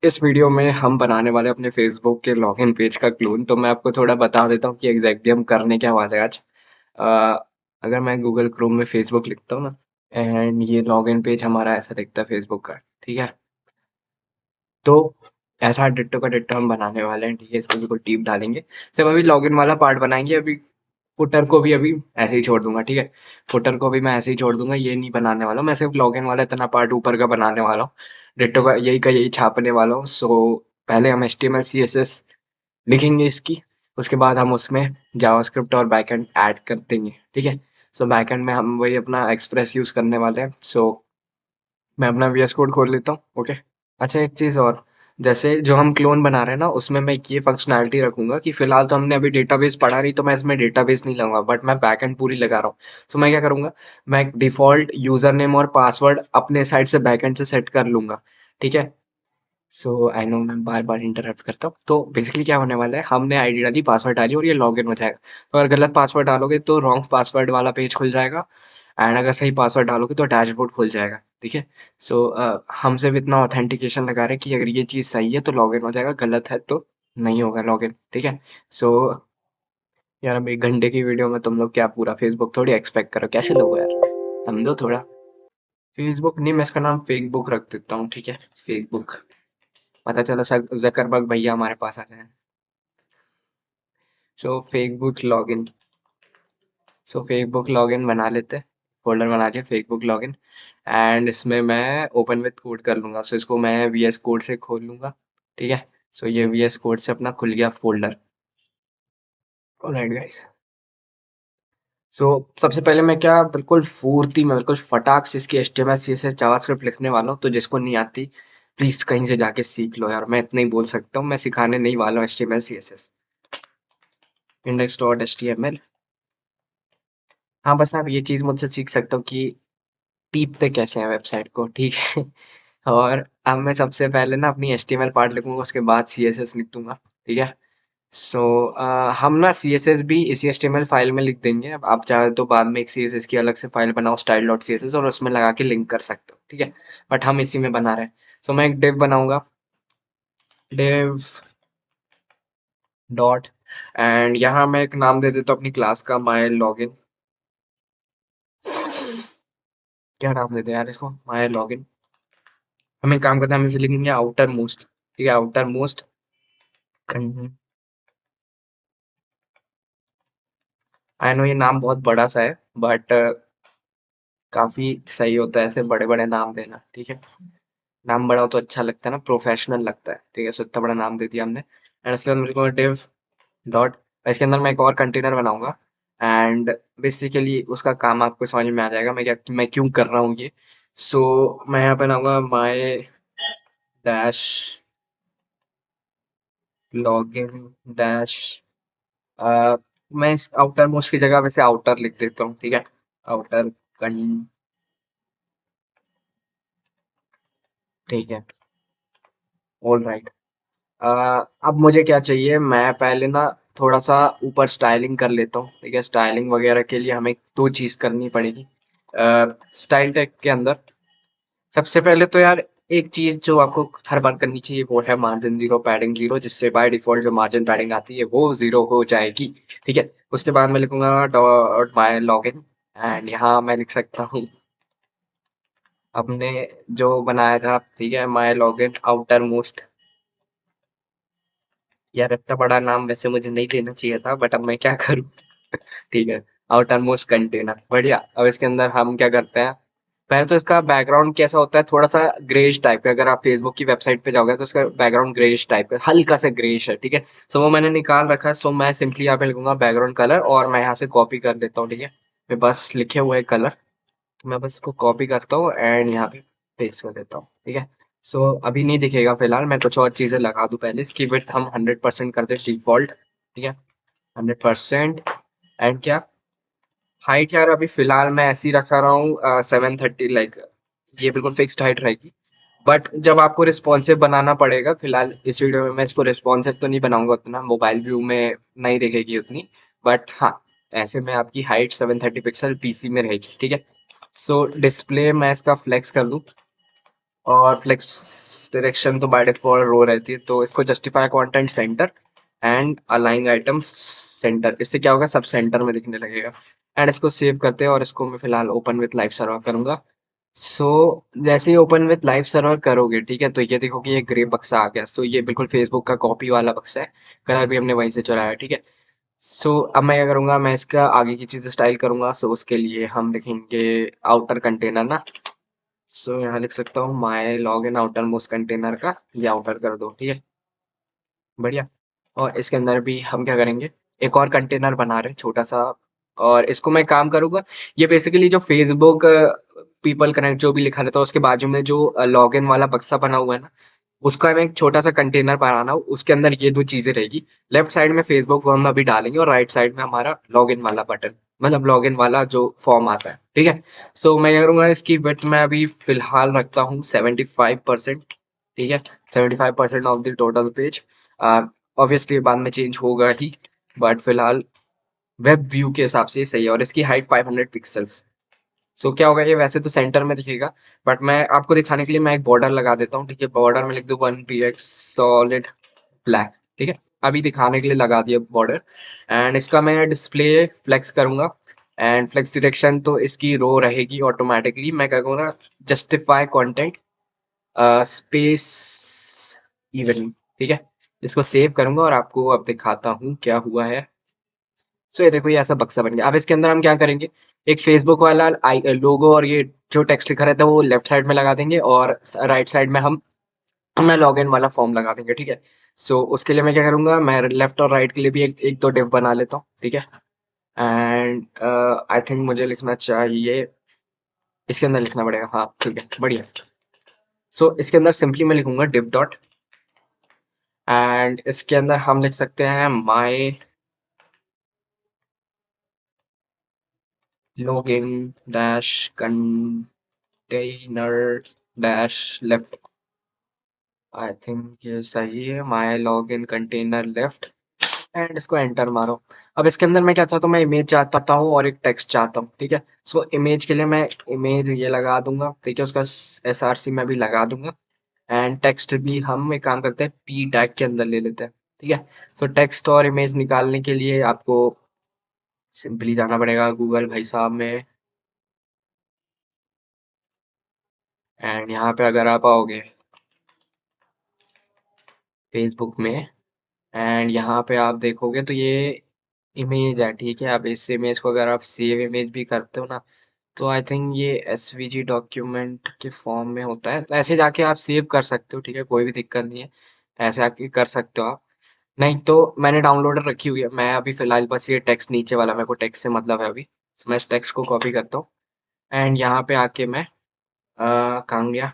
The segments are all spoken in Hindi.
इस वीडियो में हम बनाने वाले अपने फेसबुक के लॉगिन पेज का क्लोन। तो मैं आपको थोड़ा बता देता हूँ कि एग्जैक्टली हम करने क्या वाले हैं आज। अ, अगर मैं गूगल क्रोम में फेसबुक लिखता हूँ ना, एंड ये लॉगिन पेज हमारा ऐसा दिखता है फेसबुक का। ठीक है, तो ऐसा डिट्टो का डिट्टो हम बनाने वाले हैं। ठीक है, इसको बिल्कुल टीप डालेंगे। सिर्फ अभी लॉगिन वाला पार्ट बनाएंगे। अभी फुटर को भी अभी ऐसे ही छोड़ दूंगा। ठीक है, फुटर को भी मैं ऐसे ही छोड़ दूंगा, ये नहीं बनाने वाला हूँ। मैं सिर्फ लॉगिन वाला इतना पार्ट ऊपर का बनाने वाला हूँ। डिट्टो का यही छापने वाला हूँ। सो पहले हम HTML CSS लिखेंगे इसकी, उसके बाद हम उसमें जावास्क्रिप्ट और बैकएंड ऐड कर देंगे। ठीक है, सो बैकएंड में हम वही अपना एक्सप्रेस यूज करने वाले हैं। सो मैं अपना VS कोड खोल लेता हूँ। ओके, अच्छा एक चीज़ और, जैसे जो हम क्लोन बना रहे हैं ना, उसमें मैं ये फंक्शनैलिटी रखूंगा कि फिलहाल तो हमने अभी डेटाबेस पढ़ा नहीं, तो मैं इसमें डेटाबेस नहीं लूंगा, बट मैं बैकएंड पूरी लगा रहा हूँ। सो मैं क्या करूंगा, मैं एक डिफॉल्ट यूजर नेम और पासवर्ड अपने साइड से बैकएंड से सेट कर लूंगा। ठीक है, सो आई नो मैं बार बार इंटरप्ट करता हूँ। तो बेसिकली क्या होने वाला है, हमने आईडी डाली, पासवर्ड डाली और ये लॉगिन हो जाएगा। तो अगर गलत पासवर्ड डालोगे तो रॉन्ग पासवर्ड वाला पेज खुल जाएगा, एंड अगर सही पासवर्ड डालोगे तो डैशबोर्ड खुल जाएगा। ठीक है, सो हम सिर्फ इतना ऑथेंटिकेशन लगा रहे हैं कि अगर ये चीज़ सही है तो लॉगिन हो जाएगा, गलत है तो नहीं होगा लॉगिन। ठीक है, सो यार अब 1 घंटे की वीडियो में तुम लोग क्या पूरा फेसबुक थोड़ी एक्सपेक्ट करो, कैसे लोग यार, समझो थोड़ा। फेसबुक नहीं, मैं इसका नाम फेक बुक रख देता हूँ। ठीक है, फेक बुक, पता चला जकरबर्ग भैया हमारे पास आ गए हैं। सो फेसबुक लॉगिन, सो फेसबुक लॉगिन बना लेते हैं। फोल्डर बना लिया फेसबुक लॉगिन, एंड इसमें मैं ओपन विथ कोड कर लूंगा। सो इसको मैं VS कोड से खोल लूंगा। ठीक है, सो ये VS कोड से अपना खुल गया फोल्डर। ऑलराइट गाइस, सो सबसे पहले मैं क्या बिल्कुल फुर्ती में, बिल्कुल फटाक से इसकी HTML CSS जावास्क्रिप्ट लिखने वाला हूँ। तो जिसको नहीं आती प्लीज कहीं से जाके सीख लो यार, मैं इतना ही बोल सकता हूँ, मैं सिखाने नहीं वाला हूँ HTML CSS। index.html, हाँ बस आप ये चीज मुझसे सीख सकते हो कि टीपते कैसे हैं वेबसाइट को। ठीक है, और अब मैं सबसे पहले ना अपनी HTML पार्ट लिखूंगा, उसके बाद CSS लिख दूंगा। ठीक है, सो हम ना CSS भी इसी HTML फाइल में लिख देंगे। अब आप चाहे तो बाद में एक CSS की अलग से फाइल बनाओ, style.css, और उसमें लगा के लिंक कर सकते हो। ठीक है, बट हम इसी में बना रहे हैं। सो मैं एक div बनाऊंगा, div डॉट, एंड यहाँ मैं एक नाम दे देता हूँ अपनी क्लास का, माई लॉगिन। क्या नाम देते हैं यार इसको, माई लॉगिन। हम एक काम करते हैं, हम इसे लिखेंगे आउटर मोस्ट। ठीक है, आउटर मोस्ट। आई नो ये नाम बहुत बड़ा सा है, बट काफी सही होता है ऐसे बड़े बड़े नाम देना। ठीक है, नाम बड़ा हो तो अच्छा लगता है ना, प्रोफेशनल लगता है। ठीक है, सो इतना बड़ा नाम दे दिया हमने, एंड उसके बाद मेरे को डिव डॉट, इसके अंदर मैं एक और कंटेनर बनाऊंगा। एंड बेसिकली उसका काम आपको समझ में आ जाएगा, मैं क्यों कर रहा हूँ ये। सो मैं यहाँ पे बनाऊंगा माई डैश लॉगिन डैश, मैं इस आउटर मोस्ट की जगह वैसे आउटर लिख देता हूँ। ठीक है, आउटर कन, ठीक है, ऑल राइट। अब मुझे क्या चाहिए, मैं पहले ना थोड़ा सा ऊपर स्टाइलिंग कर लेता हूँ। ठीक है, स्टाइलिंग वगैरह के लिए हमें दो चीज करनी पड़ेगी स्टाइल टैग के अंदर। सबसे पहले तो यार एक चीज जो आपको हर बार करनी चाहिए वो है मार्जिन जीरो, पैडिंग जीरो, जिससे बाय डिफॉल्ट जो मार्जिन पैडिंग आती है वो जीरो हो जाएगी। ठीक है, उसके बाद मैं लिखूंगा डॉट माई लॉगिन, एंड यहाँ मैं लिख सकता हूँ अपने जो बनाया था। ठीक है, माई लॉगिन आउटर मोस्ट। यार इतना बड़ा नाम वैसे मुझे नहीं देना चाहिए था, बट अब मैं क्या करूँ। ठीक है, आउटर मोस्ट कंटेनर, बढ़िया। अब इसके अंदर हम क्या करते हैं, पहले तो इसका बैकग्राउंड कैसा होता है, थोड़ा सा ग्रेइश टाइप का। अगर आप फेसबुक की वेबसाइट पे जाओगे तो उसका बैकग्राउंड ग्रेइश टाइप का, हल्का सा ग्रेइश है। ठीक है, सो वो मैंने निकाल रखा है। सो मैं सिंपली यहाँ पे लिखूंगा बैकग्राउंड कलर, और मैं यहाँ से कॉपी कर लेता हूँ। ठीक है, मेरे पास लिखे हुए है कलर, तो मैं बस इसको कॉपी करता हूँ एंड यहाँ पे पेस्ट कर देता हूँ। ठीक है, सो अभी नहीं दिखेगा फिलहाल, मैं कुछ और चीजें लगा दूं पहले। इसकी विड्थ हम 100% कर दे डिफॉल्ट। ठीक है, 100%। एंड क्या, हाइट यार अभी फिलहाल मैं ऐसी रखा रहा हूँ 730, लाइक ये बिल्कुल फिक्स्ड हाइट रहेगी। बट जब आपको रिस्पॉन्सिव बनाना पड़ेगा, फिलहाल इस वीडियो में मैं इसको रिस्पॉन्सिव तो नहीं बनाऊंगा, उतना मोबाइल व्यू में नहीं दिखेगी उतनी। बट हाँ, ऐसे में आपकी हाइट 730 पिक्सल PC में रहेगी। ठीक है, सो डिस्प्ले मैं इसका फ्लेक्स कर दूं, और फ्लेक्स डायरेक्शन तो बाय डिफॉल्ट रो रहती है, तो इसको justify content centre and align items centre, इससे क्या होगा सब सेंटर में दिखने लगेगा। एंड इसको सेव करते हैं और इसको मैं फिलहाल ओपन विथ लाइव सर्वर करूंगा। सो जैसे ही ओपन विथ लाइव सर्वर करोगे, ठीक है, तो ये देखो कि ये ग्रे बक्सा आ गया। सो ये बिल्कुल फेसबुक का कॉपी वाला बक्सा है, कलर भी हमने वहीं से चुराया है, ठीक है। सो अब मैं क्या करूंगा, मैं इसका आगे की चीज़ स्टाइल करूंगा। सो उसके लिए हम लिखेंगे आउटर कंटेनर ना। सो यहाँ लिख सकता हूँ my log in outermost container का, ये आउटर कर दो, ठीक है, बढ़िया। और इसके अंदर भी हम क्या करेंगे, एक और कंटेनर बना रहे हैं छोटा सा, और इसको मैं काम करूंगा। ये बेसिकली जो फेसबुक पीपल कनेक्ट जो भी लिखा रहता है उसके बाजू में जो लॉग इन वाला बक्सा बना हुआ है ना, उसका हमें एक छोटा सा कंटेनर बनाना हो, उसके अंदर ये दो चीजें रहेगी। लेफ्ट साइड में फेसबुक वो हम अभी डालेंगे, और राइट साइड में हमारा लॉग इन वाला बटन, मतलब लॉग इन वाला जो फॉर्म आता है, ठीक है। सो मैं क्या करूंगा, इसकी विड्थ मैं अभी फिलहाल रखता हूँ 75%, ठीक है, 75% of the total page. Obviously बाद में चेंज होगा ही, बट फिलहाल वेब व्यू के हिसाब से ये सही है। और इसकी हाइट 500 पिक्सल्स। सो क्या होगा, ये वैसे तो सेंटर में दिखेगा, बट मैं आपको दिखाने के लिए मैं एक बॉर्डर लगा देता हूँ, ठीक है। बॉर्डर में लिख दो 1px सॉलिड ब्लैक, ठीक है। अभी दिखाने के लिए लगा दिया बॉर्डर। एंड इसका मैं डिस्प्ले फ्लेक्स करूंगा, एंड फ्लेक्स डायरेक्शन तो इसकी रो रहेगी ऑटोमेटिकली। मैं क्या करूँगा, जस्टिफाई कंटेंट स्पेस इवन, ठीक है। इसको सेव करूंगा और आपको अब दिखाता हूँ क्या हुआ है। सो ये देखो, ये ऐसा बक्सा बन गया। अब इसके अंदर हम क्या करेंगे, एक फेसबुक वाला लोगो और ये जो टेक्स्ट लिखा रहता है वो लेफ्ट साइड में लगा देंगे, और राइट साइड में हम अपना लॉगिन वाला फॉर्म लगा देंगे, ठीक है। सो उसके लिए मैं क्या करूंगा, मैं लेफ्ट और राइट के लिए भी एक दो डिव बना लेता हूँ, ठीक है। एंड आई थिंक मुझे लिखना चाहिए, इसके अंदर लिखना पड़ेगा, हाँ ठीक है, बढ़िया। सो इसके अंदर सिंपली मैं लिखूंगा डिव डॉट, एंड इसके अंदर हम लिख सकते हैं my login dash container dash left. I think ये सही है, my log in container left. And इसको एंटर मारो। अब इसके अंदर मैं क्या चाहता हूँ, मैं इमेज चाहता हूँ और एक टेक्स्ट चाहता हूँ, ठीक है। सो इमेज के लिए मैं इमेज ये लगा दूंगा, ठीक है, उसका SRC मैं भी लगा दूंगा। एंड टेक्स्ट भी हम एक काम करते हैं, पी टैग के अंदर ले लेते हैं, ठीक है। सो टेक्स्ट और इमेज निकालने के लिए आपको सिंपली जाना पड़ेगा गूगल भाई साहब में। एंड यहाँ पे अगर आप आओगे फेसबुक में, एंड यहाँ पे आप देखोगे तो ये इमेज है, ठीक है। अब इस इमेज को अगर आप सेव इमेज भी करते हो ना, तो आई थिंक ये SVG डॉक्यूमेंट के फॉर्म में होता है, ऐसे जाके आप सेव कर सकते हो, ठीक है, कोई भी दिक्कत नहीं है, ऐसे आके कर सकते हो आप। नहीं तो मैंने डाउनलोडर रखी हुई है, मैं अभी फिलहाल बस ये टेक्स्ट नीचे वाला, मेरे को टेक्स्ट से मतलब है अभी, तो मैं इस टेक्स्ट को कॉपी करता हूँ। एंड यहाँ पे आके मैं कहाँ गया,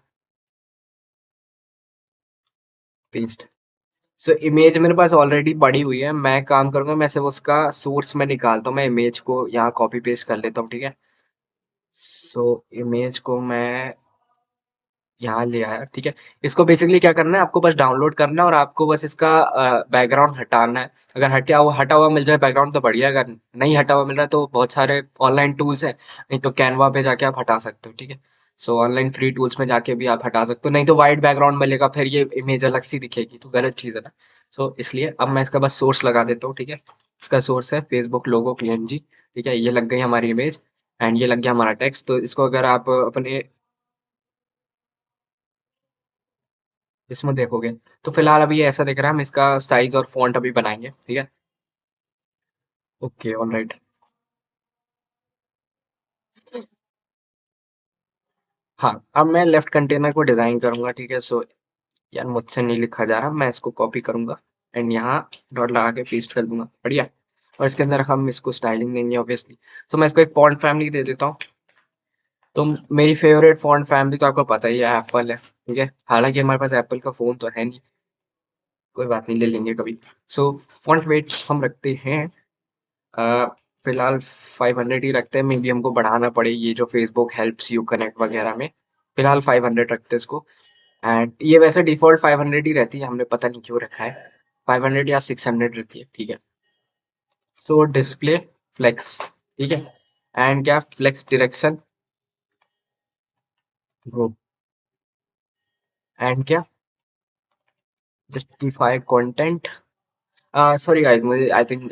पेस्ट। सो इमेज मेरे पास ऑलरेडी पड़ी हुई है, मैं काम करूंगा, मैं सिर्फ उसका सोर्स में निकालता हूँ, मैं इमेज को यहाँ कॉपी पेस्ट कर लेता हूँ, ठीक है। सो इमेज को मैं यहाँ ले आया, ठीक है। इसको बेसिकली क्या करना है, आपको बस डाउनलोड करना है और आपको बस इसका बैकग्राउंड हटाना है। अगर हटा हुआ मिल जाए बैकग्राउंड तो बढ़िया, अगर नहीं हटा हुआ मिल रहा है तो बहुत सारे ऑनलाइन टूल्स हैं, नहीं तो कैनवा पे जाके आप हटा सकते हो, ठीक है। सो ऑनलाइन फ्री टूल्स में जाके भी आप हटा सकते हो, नहीं तो वाइट बैकग्राउंड मिलेगा, फिर ये इमेज अलग सी दिखेगी, तो गलत चीज़ है ना। सो इसलिए अब मैं इसका बस सोर्स लगा देता हूँ, ठीक है। इसका सोर्स है फेसबुक लोगो PNG, ठीक है, ये लग गई हमारी इमेज। एंड ये लग गया हमारा टेक्स्ट। तो इसको अगर आप अपने इसमें देखोगे तो फिलहाल अभी ये ऐसा दिख रहा है, हम इसका साइज और फॉन्ट अभी बनाएंगे, ठीक है। Okay, alright. हाँ, अब मैं लेफ्ट कंटेनर को डिजाइन करूंगा, ठीक है। सो यार मुझसे नहीं लिखा जा रहा, मैं इसको कॉपी करूंगा एंड यहाँ डॉट लगा के पेस्ट कर दूंगा, बढ़िया। और इसके अंदर हम इसको स्टाइलिंग देंगे ऑब्वियसली। तो मैं इसको एक फॉन्ट फैमिली दे देता हूँ। तो मेरी फेवरेट फॉन्ट फैमिली तो आपको पता ही है, एप्पल है, ठीक है। हालांकि हमारे पास एप्पल का फोन तो है नहीं, कोई बात नहीं, ले लेंगे कभी। सो फॉन्ट वेट हम रखते हैं अ, फिलहाल 500 ही रखते हैं, मे बी हमको बढ़ाना पड़े, ये जो फेसबुक हेल्प्स यू कनेक्ट वगैरह में। फिलहाल 500 रखते हैं इसको। एंड ये वैसे डिफॉल्ट 500 ही रहती है, हमने पता नहीं क्यों रखा है, 500 या 600 रहती है, ठीक है। सो डिस्प्ले फ्लेक्स, ठीक है। एंड क्या फ्लेक्स डायरेक्शन, एंड क्या, जस्टिफाई कंटेंट। सॉरी गाइस, मुझे I think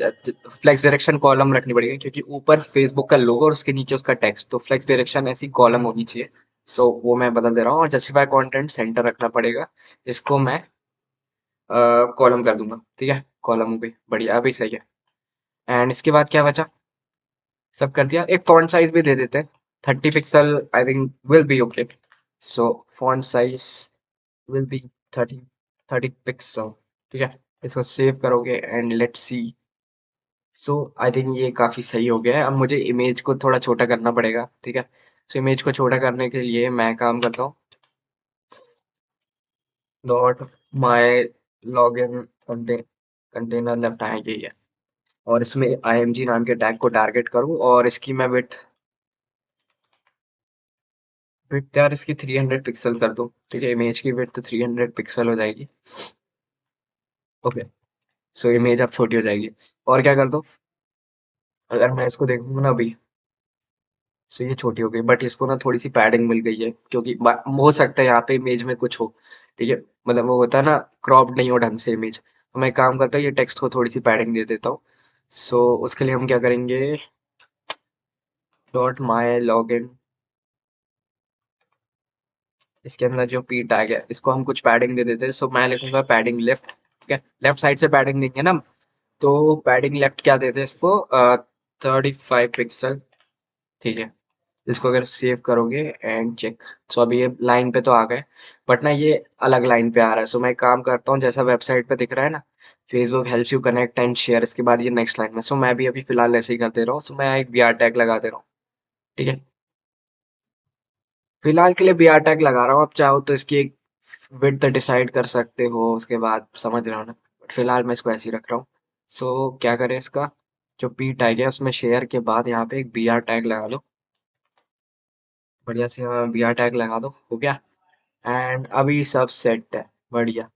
flex direction column रखनी पड़ेगी, क्योंकि ऊपर फेसबुक का लोगो और उसके नीचे उसका टेक्स्ट, तो फ्लेक्स डायरेक्शन ऐसी कॉलम होनी चाहिए। सो वो मैं बदल दे रहा हूँ, और जस्टिफाई कंटेंट सेंटर रखना पड़ेगा। इसको मैं कॉलम कर दूंगा, ठीक है, कॉलम हो गई, बढ़िया, अभी सही है। एंड इसके बाद क्या बचा, सब कर दिया। एक फॉन्ट साइज भी दे देते हैं, 30 pixel, I think will be okay. So font size will be 30 pixel, ठीक है। इसको सेव करोगे and let's see. So I think ये काफी सही हो गया है। अब मुझे इमेज को थोड़ा छोटा करना पड़ेगा, ठीक है। सो इमेज को छोटा करने के लिए मैं काम करता हूँ, dot my log in container left आए, यही है। और इसमें img नाम के टैग को टारगेट करूँ, और इसकी मैं विड्थ विड्थ यार इसकी 300 पिक्सल कर दूँ, ठीक है। इमेज की विड्थ 300 पिक्सल हो जाएगी, ओके। सो इमेज अब छोटी हो जाएगी। और क्या कर दो, अगर मैं इसको देखूंगा ना अभी, सो ये छोटी हो गई, बट इसको ना थोड़ी सी पैडिंग मिल गई है, क्योंकि हो सकता है यहाँ पे इमेज में कुछ हो, ठीक है। मतलब वो होता है ना, क्रॉप्ड नहीं हो ढंग से इमेज, तो मैं एक काम करता हूँ, ये टेक्स्ट को थोड़ी सी पैडिंग दे देता हूँ। सो उसके लिए हम क्या करेंगे, डॉट माई लॉग इन, इसके अंदर जो पी टैग है इसको हम कुछ पैडिंग दे देते हैं। सो मैं लिखूंगा पैडिंग लेफ्ट, ठीक है, लेफ्ट साइड से पैडिंग देंगे ना, तो पैडिंग लेफ्ट क्या देते हैं इसको, 35 पिक्सल, ठीक है। इसको अगर सेव करोगे एंड चेक, सो अभी ये लाइन पे तो आ गए, बट ना ये अलग लाइन पे आ रहा है। सो मैं एक काम करता हूँ, जैसा वेबसाइट पे दिख रहा है ना, Facebook helps you connect and share, इसके बाद ये नेक्स्ट लाइन में। सो मैं भी अभी फिलहाल ऐसे ही कर दे रहा हूँ। सो मैं एक br टैग लगा दे रहा हूँ, ठीक है। फिलहाल के लिए br टैग लगा रहा हूँ, आप चाहो तो इसकी एक विड्थ डिसाइड कर सकते हो, उसके बाद समझ रहे हो ना, बट फिलहाल मैं इसको ऐसे ही रख रहा हूँ। सो क्या करें, इसका जो पी टैग है उसमें शेयर के बाद यहाँ पे एक br टैग लगा दो, बढ़िया से br टैग लगा दो, हो गया। एंड अभी सब सेट है, बढ़िया।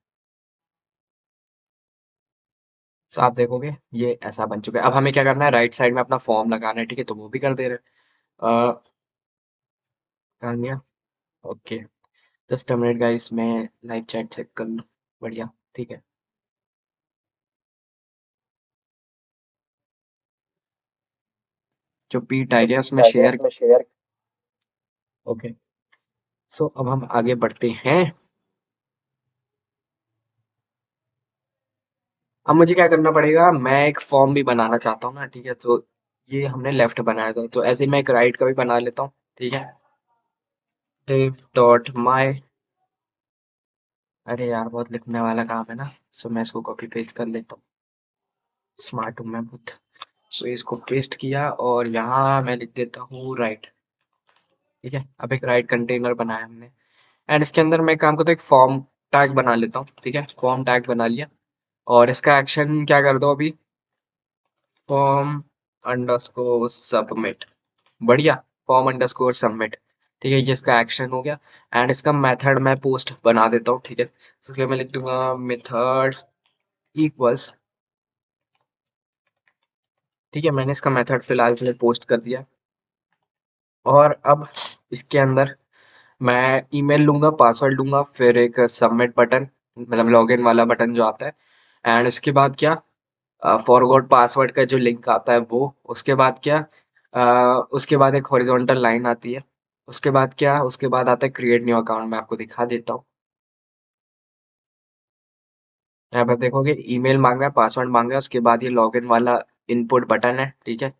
तो आप देखोगे ये ऐसा बन चुका है। अब हमें क्या करना है, राइट साइड में अपना फॉर्म लगाना है, ठीक है, तो वो भी कर दे रहे हैं। कर लिया, okay. Just a minute guys, मैं लाइव चैट चेक कर लूँ, बढ़िया, ठीक है। जो पी टैग है उसमें शेयर, ओके। सो अब हम आगे बढ़ते हैं। अब मुझे क्या करना पड़ेगा, मैं एक फॉर्म भी बनाना चाहता हूँ ना, ठीक है। तो ये हमने लेफ्ट बनाया था, तो ऐसे ही मैं एक राइट का भी बना लेता हूँ, ठीक है। div डॉट माई, अरे यार बहुत लिखने वाला काम है ना, सो मैं इसको कॉपी पेस्ट कर लेता हूँ, स्मार्ट हूँ मैं बहुत। सो इसको पेस्ट किया, और यहाँ मैं लिख देता हूँ राइट, ठीक है। अब एक राइट कंटेनर बनाया हमने, एंड इसके अंदर मैं काम करता हूँ, एक फॉर्म टैग बना लेता हूँ, ठीक है। फॉर्म टैग बना लिया, और इसका एक्शन क्या कर दो अभी, फॉर्म अंडरस्कोर सबमिट, बढ़िया, फॉर्म अंडरस्कोर सबमिट, ठीक है। ये इसका एक्शन हो गया। एंड इसका मेथड मैं पोस्ट बना देता हूँ, ठीक है। इसके लिए मैं लिख दूंगा मेथड इक्वल्स, ठीक है। मैंने इसका मेथड फिलहाल के लिए पोस्ट कर दिया, और अब इसके अंदर मैं ईमेल लूंगा, पासवर्ड लूंगा, फिर एक सबमिट बटन, मतलब लॉगिन वाला बटन जो आता है। एंड इसके बाद क्या, फॉरगॉट पासवर्ड का जो लिंक आता है वो, उसके बाद क्या, उसके बाद एक हॉरिजॉन्टल लाइन आती है, उसके बाद क्या, उसके बाद आता है क्रिएट न्यू अकाउंट। मैं आपको दिखा देता हूँ, यहाँ पर देखोगे ईमेल मांगा है, पासवर्ड मांगा है, उसके बाद ये लॉगिन वाला इनपुट बटन है, ठीक है।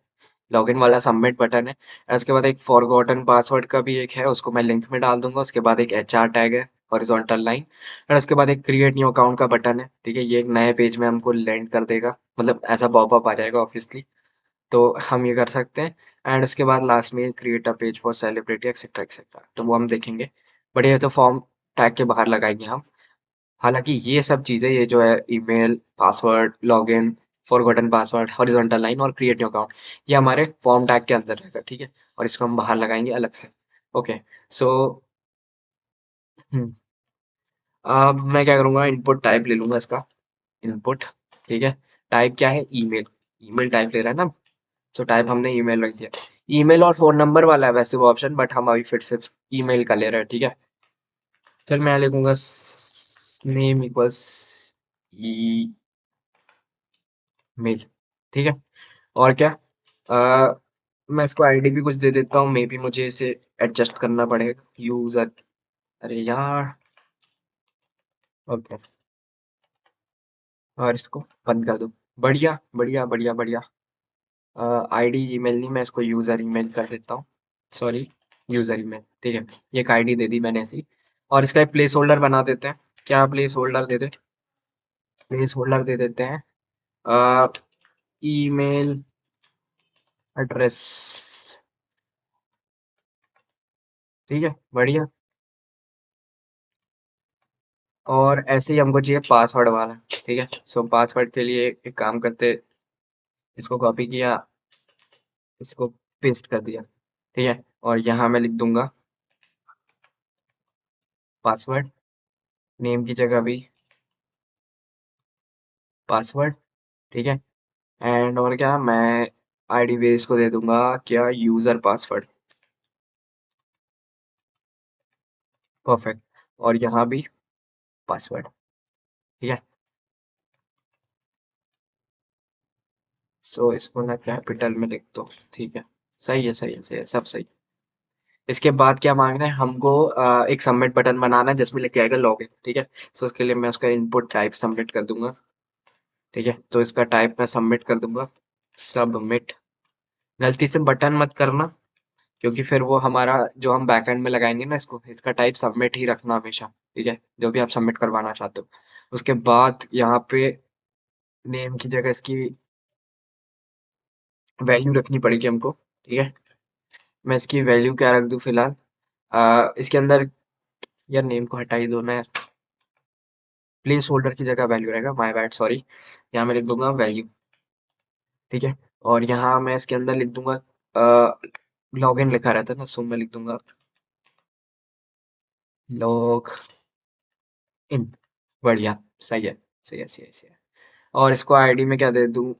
लॉगिन वाला सबमिट बटन है, और उसके बाद एक फॉरगॉटन पासवर्ड का भी एक है, उसको मैं लिंक में डाल दूंगा। उसके बाद एक एचआर टैग है, हॉरिजॉन्टल लाइन, और उसके बाद एक क्रिएट न्यू अकाउंट का बटन है, ठीक है। ये एक नए पेज में हमको लैंड कर देगा, मतलब ऐसा पॉपअप आ जाएगा ऑब्वियसली, तो हम ये कर सकते हैं। एंड उसके बाद लास्ट में create a page for celebrity etcetera etcetera, तो वो हम देखेंगे। बढ़िया, तो फॉर्म टैग के बाहर लगाएंगे हम। हालांकि ये सब चीजें, ये जो है email, password, login, forgotten password, horizontal line और क्रिएट न्यू अकाउंट, ये हमारे फॉर्म टैग के अंदर रहेगा, ठीक है। और इसको हम बाहर लगाएंगे अलग से, ओके। सो अब मैं क्या करूंगा, इनपुट टाइप ले लूंगा इसका, इनपुट, ठीक है। टाइप क्या है, ईमेल, ईमेल टाइप ले रहा है ना, सो टाइप हमने ईमेल रख दिया। ईमेल और फोन नंबर वाला है वैसे वो ऑप्शन, बट हम अभी फिर सिर्फ ईमेल का ले रहे हैं, ठीक है। फिर मैं लिखूंगा नेम इक्वल्स ई मेल। ठीक है। और क्या, मैं इसको आईडी भी कुछ दे देता हूँ, मे बी मुझे इसे एडजस्ट करना पड़ेगा यूजर। अरे यार। ओके। और इसको बंद कर दो। बढ़िया बढ़िया बढ़िया बढ़िया। आईडी ईमेल नहीं, मैं इसको यूजर ईमेल कर देता हूँ। Sorry, user email. ठीक है। ये एक आईडी दे दी मैंने ऐसी। और इसका एक प्लेस होल्डर बना देते हैं। क्या प्लेस होल्डर दे दे? प्लेस होल्डर दे देते हैं ईमेल एड्रेस। ठीक है, बढ़िया। और ऐसे ही हमको चाहिए पासवर्ड वाला। ठीक है, सो पासवर्ड के लिए एक काम करते, इसको कॉपी किया, इसको पेस्ट कर दिया। ठीक है। और यहाँ मैं लिख दूंगा पासवर्ड, नेम की जगह भी पासवर्ड। ठीक है। एंड और क्या, मैं आईडी बेस को दे दूंगा क्या, यूजर पासवर्ड। परफेक्ट। और यहाँ भी पासवर्ड। ठीक है। सो इसको ना कैपिटल में लिख दो। ठीक है। सही है सही है सही है, सब सही। इसके बाद क्या मांगना है हमको, एक सबमिट बटन बनाना है जिसमें लिख के आएगा लॉगिन। ठीक है। सो उसके लिए मैं उसका इनपुट टाइप सबमिट कर दूंगा। ठीक है, तो इसका टाइप मैं सबमिट कर दूंगा, सबमिट। गलती से बटन मत करना, क्योंकि फिर वो हमारा जो हम बैकएंड में लगाएंगे ना इसको, इसका टाइप सबमिट ही रखना हमेशा। ठीक है, जो भी आप सबमिट करवाना चाहते हो। उसके बाद यहाँ पे नेम की जगह इसकी वैल्यू रखनी पड़ेगी हमको। ठीक है। मैं इसकी वैल्यू क्या रख दूं फिलहाल, इसके अंदर, यार नेम को हटा ही दो ना यार। प्लेस होल्डर की जगह वैल्यू रहेगा, माय बैड, सॉरी। यहाँ मैं लिख दूंगा वैल्यू। ठीक है। और यहाँ मैं इसके अंदर लिख दूंगा, लॉगिन लिखा रहता है ना, सो मैं लिख दूंगा लॉग इन। बढ़िया। सही है सही है सही है सही है। और इसको आईडी में क्या दे दूं,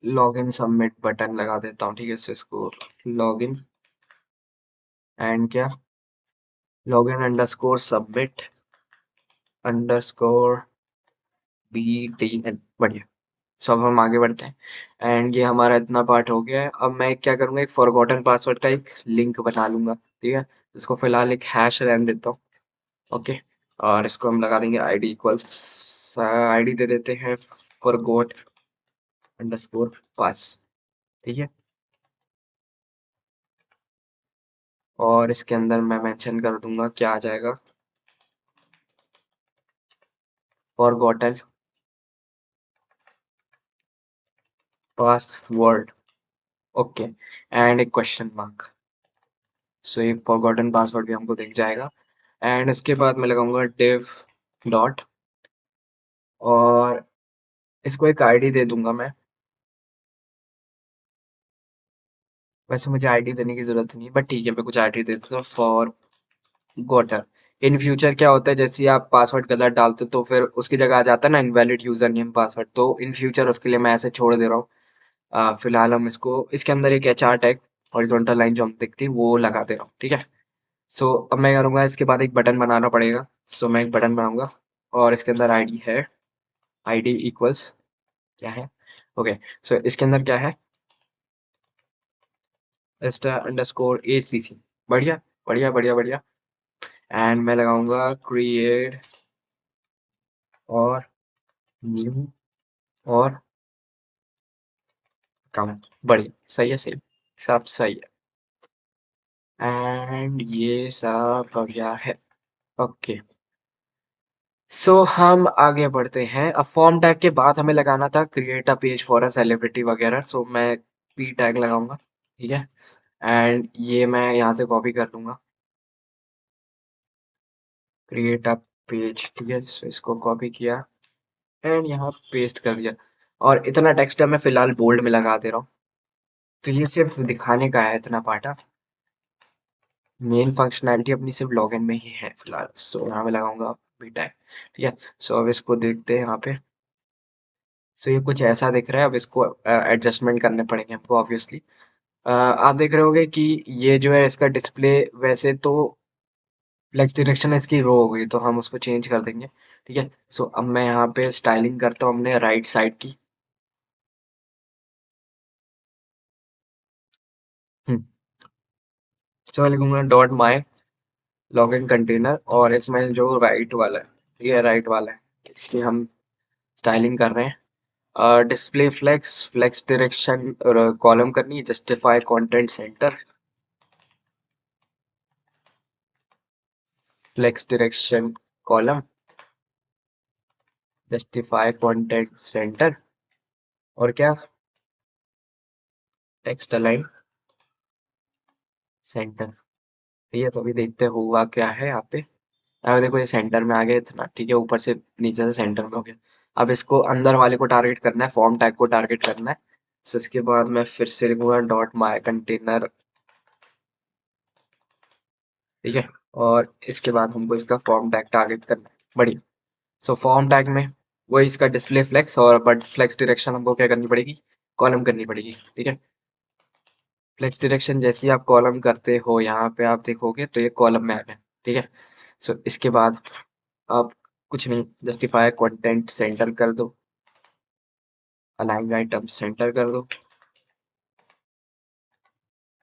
लॉगिन सबमिट बटन लगा देता हूँ। ठीक है, सो इसको लॉगिन एंड क्या, login underscore submit underscore BTN। बढ़िया। सो अब हम आगे बढ़ते हैं, एंड ये हमारा इतना पार्ट हो गया है। अब मैं क्या करूंगा, एक फॉरगॉटन पासवर्ड का एक लिंक बना लूंगा। ठीक है, इसको फिलहाल एक हैश रहने देता हूँ। ओके। और इसको हम लगा देंगे आईडी इक्वल्स, आईडी दे देते हैं फॉरगॉट अंडरस्कोर पास। ठीक है। और इसके अंदर मैं मेंशन कर दूंगा, क्या आ जाएगा, फॉरगॉटन पासवर्ड। ओके। एंड एक क्वेश्चन मार्क। सो ये फॉरगॉटन पासवर्ड भी हमको दिख जाएगा। एंड इसके बाद मैं लगाऊंगा div डॉट, और इसको एक आईडी दे दूंगा मैं। वैसे मुझे आईडी देने की जरूरत नहीं है, बट ठीक है, मैं कुछ आईडी दे देता हूँ फॉर गोटर। इन फ्यूचर क्या होता है, जैसे ही आप पासवर्ड गलत डालते हो तो फिर उसकी जगह आ जाता है ना इनवैलिड यूजर नेम पासवर्ड, तो इन फ्यूचर उसके लिए मैं ऐसे छोड़ दे रहा हूँ। फिलहाल हम इसको, इसके अंदर एक HR टैग, हॉरिजॉन्टल लाइन जो हम दिखती है वो लगा दे रहा हूँ। ठीक है। सो अब मैं करूँगा, इसके बाद एक बटन बनाना पड़ेगा। सो मैं एक बटन बनाऊंगा, और इसके अंदर आईडी है, आईडी इक्वल्स क्या है, ओके। सो इसके अंदर क्या है, *_ACC। बढ़िया बढ़िया बढ़िया बढ़िया। एंड मैं लगाऊंगा क्रिएट और न्यू और अकाउंट। बढ़िया, सही है सही, सब सही है। एंड ये सब बढ़िया है। ओके। सो हम आगे बढ़ते हैं। अब फॉर्म टैग के बाद हमें लगाना था create a page for a celebrity वगैरह, सो मैं P टैग लगाऊंगा। ठीक है। एंड ये मैं यहाँ से कॉपी कर लूंगा, क्रिएट अ पेज। ठीक है, सो इसको कॉपी किया एंड यहाँ पेस्ट कर दिया। और इतना टेक्स्ट मैं फिलहाल बोल्ड में लगा दे रहा हूँ। तो ये सिर्फ दिखाने का है इतना पार्ट, मेन फंक्शनैलिटी अपनी सिर्फ लॉगिन में ही है फिलहाल। सो यहाँ मैं लगाऊंगा बी टैग। ठीक है। सो अब इसको देखते हैं यहाँ पे। सो ये कुछ ऐसा दिख रहा है, अब इसको एडजस्टमेंट करने पड़ेंगे हमको ऑब्वियसली। आप देख रहे होगे कि ये जो है इसका डिस्प्ले वैसे तो फ्लेक्स डायरेक्शन इसकी रो हो गई तो हम उसको चेंज कर देंगे। ठीक है, सो अब मैं यहाँ पे स्टाइलिंग करता हूँ अपने राइट साइड की। हम्म, तो मैं लिखूंगा डॉट माई लॉगिन कंटेनर, और इसमें जो राइट वाला है, ये राइट वाला है, इसकी हम स्टाइलिंग कर रहे हैं। Display flex, flex direction column करनी है, justify content center, flex direction column, justify content center, और क्या, टेक्स्ट अलाइन सेंटर। ठीक है, तो अभी देखते हैं हुआ क्या है यहाँ पे। अब देखो ये सेंटर में आ गया इतना, ठीक है, ऊपर से नीचे से सेंटर में हो गया। अब इसको अंदर वाले को टारगेट करना है, फॉर्म टैग को टारगेट करना है। सो इसके बाद मैं फिर से लिखूंगा डॉट माई कंटेनर। ठीक है, और इसके बाद हमको इसका फॉर्म टैग टारगेट करना है। बढ़िया। सो फॉर्म टैग में वही इसका डिस्प्ले फ्लेक्स, और बट फ्लेक्स डायरेक्शन हमको क्या करनी पड़ेगी, कॉलम करनी पड़ेगी। ठीक है, फ्लेक्स डायरेक्शन जैसे ही आप कॉलम करते हो यहाँ पे आप देखोगे तो ये कॉलम में आ गया। ठीक है, सो इसके बाद आप कुछ नहीं, जस्टिफाई कंटेंट सेंटर कर दो, अलाइन आइटम सेंटर कर दो।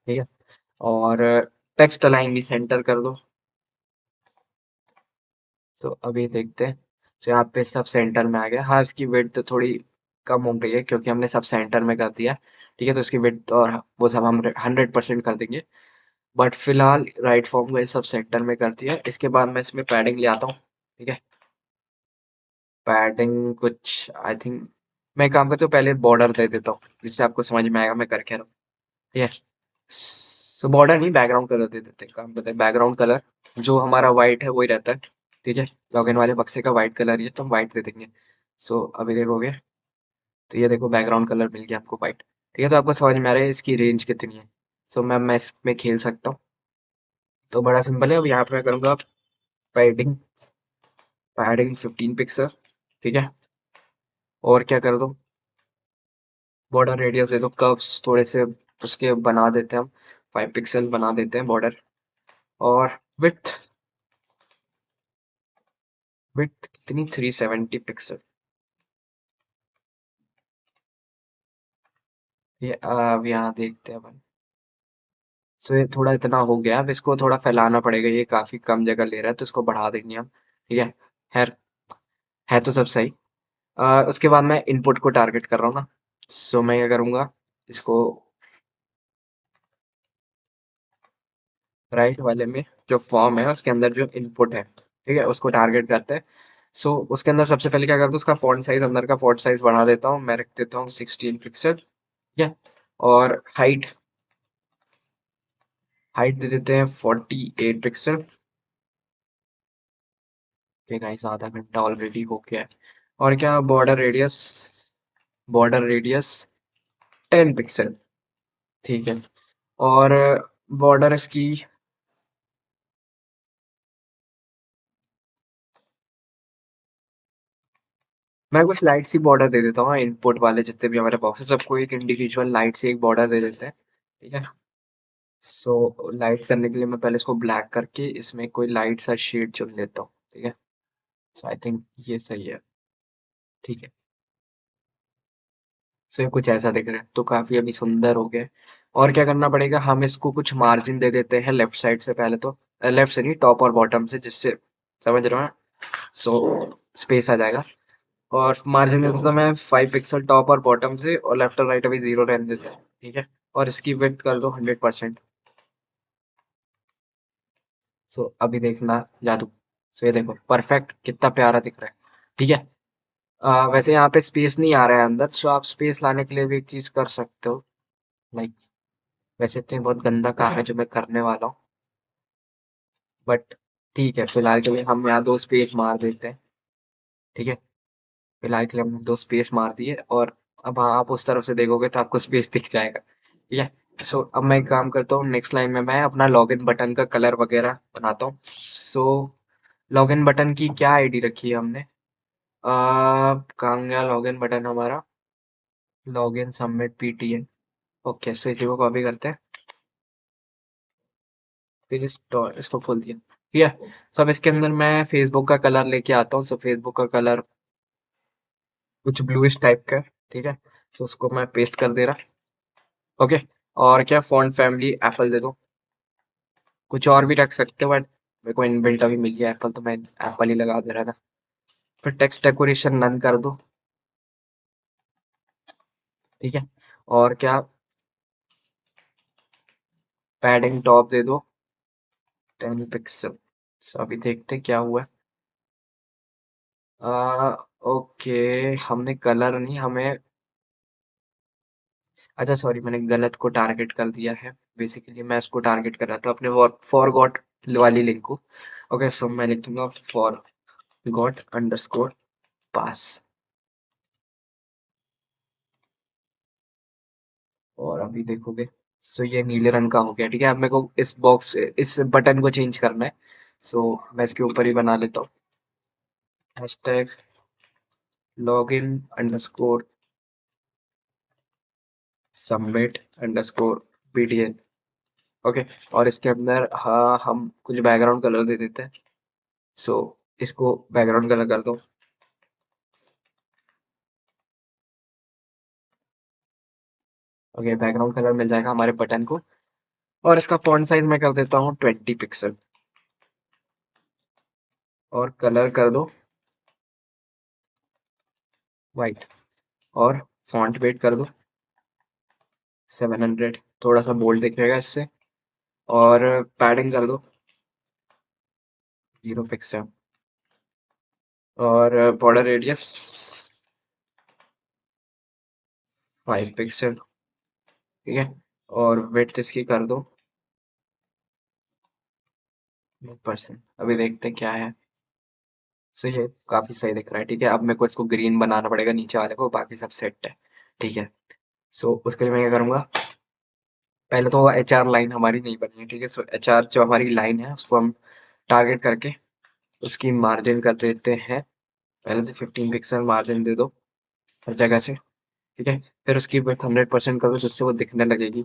ठीक है, और टेक्स्ट अलाइन भी सेंटर कर दो। सो अभी देखते हैं। सो यहाँ पे सब सेंटर में आ गया। हाँ, इसकी विड्थ थोड़ी कम हो गई है क्योंकि हमने सब सेंटर में कर दिया। ठीक है, तो इसकी विड्थ और वो सब हम 100% कर देंगे। बट फिलहाल राइट फॉर्म को ये सब सेंटर में कर दिया। इसके बाद मैं इसमें पैडिंग ले आता हूँ। ठीक है, पैडिंग कुछ आई थिंक मैं एक काम करता हूँ, पहले बॉर्डर दे देता हूँ जिससे आपको समझ में आएगा मैं कर क्या रहा हूँ। ठीक है, सो बॉर्डर नहीं, बैकग्राउंड कलर दे देते हैं। काम करते हैं बैकग्राउंड कलर जो हमारा वाइट है वही रहता है। ठीक है, लॉगिन वाले बक्से का वाइट कलर ही है तो हम वाइट दे देंगे। सो अभी देखोगे तो ये देखो बैकग्राउंड कलर मिल गया आपको वाइट। ठीक है, तो आपको समझ में आ रहा है इसकी रेंज कितनी है। सो मैं इसमें खेल सकता हूँ। तो बड़ा सिंपल है। अब यहाँ पे मैं करूँगा पैडिंग, पैडिंग 15 पिक्सल। ठीक है, और क्या कर दो, बॉर्डर रेडियस दे दो, कर्व्स थोड़े से उसके बना देते हैं हम, 5 पिक्सल बना देते हैं बॉर्डर। और विथ, विथ कितनी, 370 पिक्सल। ये अब यहाँ देखते हैं अपन। सो ये थोड़ा इतना हो गया, अब इसको थोड़ा फैलाना पड़ेगा, ये काफी कम जगह ले रहा है तो इसको बढ़ा देंगे हम। ठीक है, खैर है तो सब सही। उसके बाद मैं इनपुट को टारगेट कर रहा हूँ ना। सो मैं क्या करूँगा, इसको राइट वाले में जो फॉर्म है उसके अंदर जो इनपुट है, ठीक है, उसको टारगेट करते हैं। सो उसके अंदर सबसे पहले क्या करता हूँ, उसका फॉन्ट साइज, अंदर का फॉन्ट साइज बढ़ा देता हूँ, मैं रख देता हूँ 16 पिक्सल। ठीक है, और हाइट, हाइट दे देते हैं 48 पिक्सल। ठीक है गाइस, आधा घंटा ऑलरेडी हो गया है। और क्या, border radius, border radius 10 pixel. ठीक है, और बॉर्डर इसकी, मैं कुछ लाइट सी बॉर्डर दे देता हूँ इनपुट वाले जितने भी हमारे बॉक्स है सबको एक इंडिविजुअल लाइट से एक बॉर्डर दे देते हैं। ठीक है, सो लाइट करने के लिए मैं पहले इसको ब्लैक करके इसमें कोई लाइट सा शेड चुन लेता हूँ। ठीक है, सो आई थिंक ये सही है। ठीक है, सो ये कुछ ऐसा दिख रहा है तो काफी अभी सुंदर हो गया। और क्या करना पड़ेगा, हम इसको कुछ मार्जिन दे देते हैं लेफ्ट साइड से पहले तो, लेफ्ट से नहीं, टॉप और बॉटम से, जिससे समझ रहे हो ना, सो स्पेस आ जाएगा। और मार्जिन दे देता हूँ मैं 5 पिक्सल टॉप और बॉटम से, और लेफ्ट और राइट अभी 0 रहने देते हैं। ठीक है, और इसकी विड्थ कर दो 100%। सो अभी देखना जादू। सो ये देखो परफेक्ट, कितना प्यारा दिख रहा है। ठीक है, वैसे यहाँ पे स्पेस नहीं आ रहा है अंदर, सो आप स्पेस लाने के लिए भी एक चीज कर सकते हो। लाइक, वैसे तो ये बहुत गंदा काम है जो मैं करने वाला हूँ, बट ठीक है, फिलहाल के लिए हम यहाँ 2 स्पेस मार देते हैं। ठीक है, फिलहाल के लिए हमने 2 स्पेस मार दिए, और अब हाँ, आप उस तरफ से देखोगे तो आपको स्पेस दिख जाएगा। ठीक है, सो अब मैं एक काम करता हूँ, नेक्स्ट लाइन में मैं अपना लॉगिन बटन का कलर वगैरह बनाता हूँ। सो लॉगिन बटन की क्या आईडी रखी है हमने, कहाँ गया लॉगिन बटन हमारा, लॉगिन सबमिट पीटीएन। ओके, सो इसी को कॉपी करते हैं, फिर इसको खोल दिया। ठीक है। सो अब इसके अंदर मैं फेसबुक का कलर लेके आता हूँ। सो फेसबुक का कलर कुछ ब्लूइश टाइप का है, ठीक है। सो उसको मैं पेस्ट कर दे रहा। ओके। और क्या, फॉन्ट फैमिली एप्पल दे दो। कुछ और भी रख सकते हो बट मेरे को इनबिल्ट अभी मिल गया एप्पल, तो मैं एप्पल ही लगा दे रहा था। फिर टेक्स्ट डेकोरेशन नन कर दो, ठीक है। और क्या, पैडिंग टॉप दे दो 10 पिक्सल। अभी देखते क्या हुआ। ओके, हमने कलर नहीं, हमें, अच्छा सॉरी, मैंने गलत को टारगेट कर दिया है। बेसिकली मैं इसको टारगेट कर रहा था अपने फॉर गॉट वाली लिंक को। ओके, सो मैं लिख दूंगा फॉर गॉट अंडरस्कोर पास। और अभी देखोगे, सो ये नीले रंग का हो गया, ठीक है। अब मेरे को इस बॉक्स, इस बटन को चेंज करना है। सो मैं इसके ऊपर ही बना लेता हूँ, hashtag log in underscore submit underscore btn। Okay. और इसके अंदर हाँ, हम कुछ बैकग्राउंड कलर दे देते हैं। सो इसको बैकग्राउंड कलर कर दो। ओके, बैकग्राउंड कलर मिल जाएगा हमारे बटन को। और इसका फॉन्ट साइज मैं कर देता हूँ 20 पिक्सल। और कलर कर दो वाइट। और फॉन्ट वेट कर दो 700, थोड़ा सा बोल्ड दिखेगा इससे। और पैडिंग कर दो 0 पिक्सल। और बॉर्डर रेडियस 5 पिक्सल, ठीक है। और विड्थ इसकी कर दो 1%। अभी देखते हैं क्या है। सो ये काफी सही दिख रहा है, ठीक है। अब मेरे को इसको ग्रीन बनाना पड़ेगा नीचे वाले को, बाकी सब सेट है, ठीक है। सो उसके लिए मैं क्या करूंगा, पहले तो HR लाइन हमारी नहीं बनी है, ठीक है। सो HR जो हमारी लाइन है उसको हम टारगेट करके उसकी मार्जिन कर देते हैं। पहले तो 15 पिक्सल मार्जिन दे दो हर जगह से, ठीक है। फिर उसकी विड्थ 100% कर दो जिससे वो दिखने लगेगी।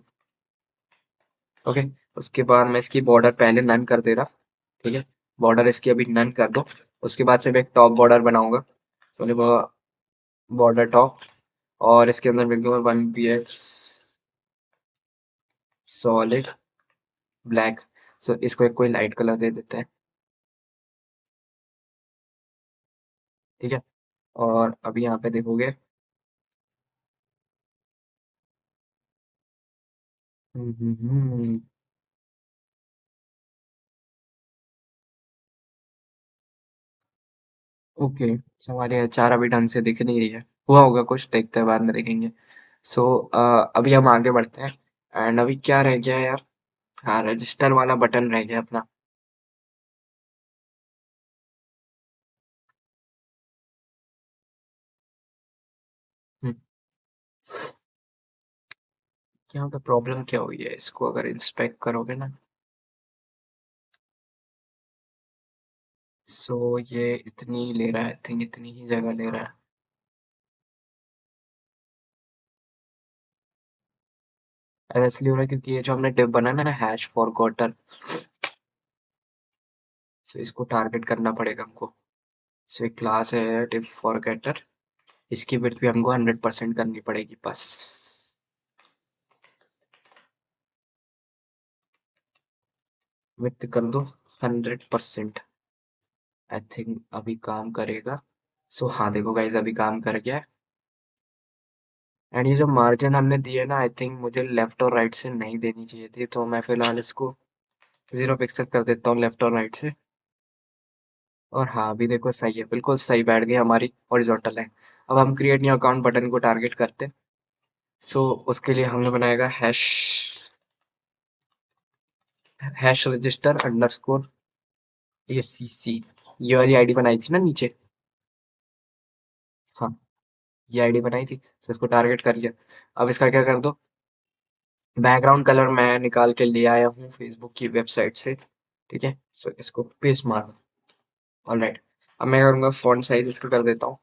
ओके। उसके बाद मैं इसकी बॉर्डर पहले नन कर दे रहा, ठीक है। बॉर्डर इसकी अभी नन कर दो। उसके बाद से मैं एक टॉप बॉर्डर बनाऊंगा, सॉरी, बॉर्डर टॉप। और इसके अंदर लिख दूंगा 1px सॉलिड ब्लैक। सो इसको एक कोई लाइट कलर दे देते हैं, ठीक है। और अभी यहाँ पे देखोगे, हम्म, ओके। सो हमारे अचार अभी ढंग से दिख नहीं रही है, हुआ होगा कुछ, देखते हैं बाद में देखेंगे। सो अभी हम आगे बढ़ते हैं। एंड अभी क्या रह गया है यार, हाँ, रजिस्टर वाला बटन रह गया अपना। हम्म, यहाँ पे प्रॉब्लम क्या हुई है, इसको अगर इंस्पेक्ट करोगे ना, सो ये इतनी ले रहा है, आई थिंक इतनी ही जगह ले रहा है। ऐसा इसलिए हो रहा है क्योंकि ये जो हमने डिव बनाया ना, हैश फॉर क्वार्टर, सो इसको टारगेट करना पड़ेगा हमको। सो एक क्लास है डिव फॉर गेटर, इसकी विड्थ भी हमको 100% करनी पड़ेगी बस। विड्थ कर दो 100%। आई थिंक अभी काम करेगा। सो हाँ, देखो गाइस, अभी काम कर गया है। एंड ये जो मार्जिन हमने दिए ना, आई थिंक मुझे लेफ्ट और राइट से नहीं देनी चाहिए थी, तो मैं फिलहाल इसको 0 पिक्सल कर देता हूँ लेफ्ट और राइट से। और हाँ, अभी देखो सही है, बिल्कुल सही बैठ गई हमारी हॉरिजॉन्टल लाइन। अब हम क्रिएट न्यू अकाउंट बटन को टारगेट करते हैं। सो उसके लिए हमने बनाएगा हैश रजिस्टर अंडरस्कोर ACC। ये वाली आईडी बनाई थी ना नीचे, हाँ, ये आईडी बनाई थी, तो इसको टारगेट कर लिया। अब इसका क्या कर दो, बैकग्राउंड कलर मैं निकाल के ले आया हूँ फेसबुक की वेबसाइट से, ठीक है। सो इसको पेस्ट मार दो। ऑलराइट। अब मैं करूँगा फॉन्ट साइज इसका कर देता हूँ,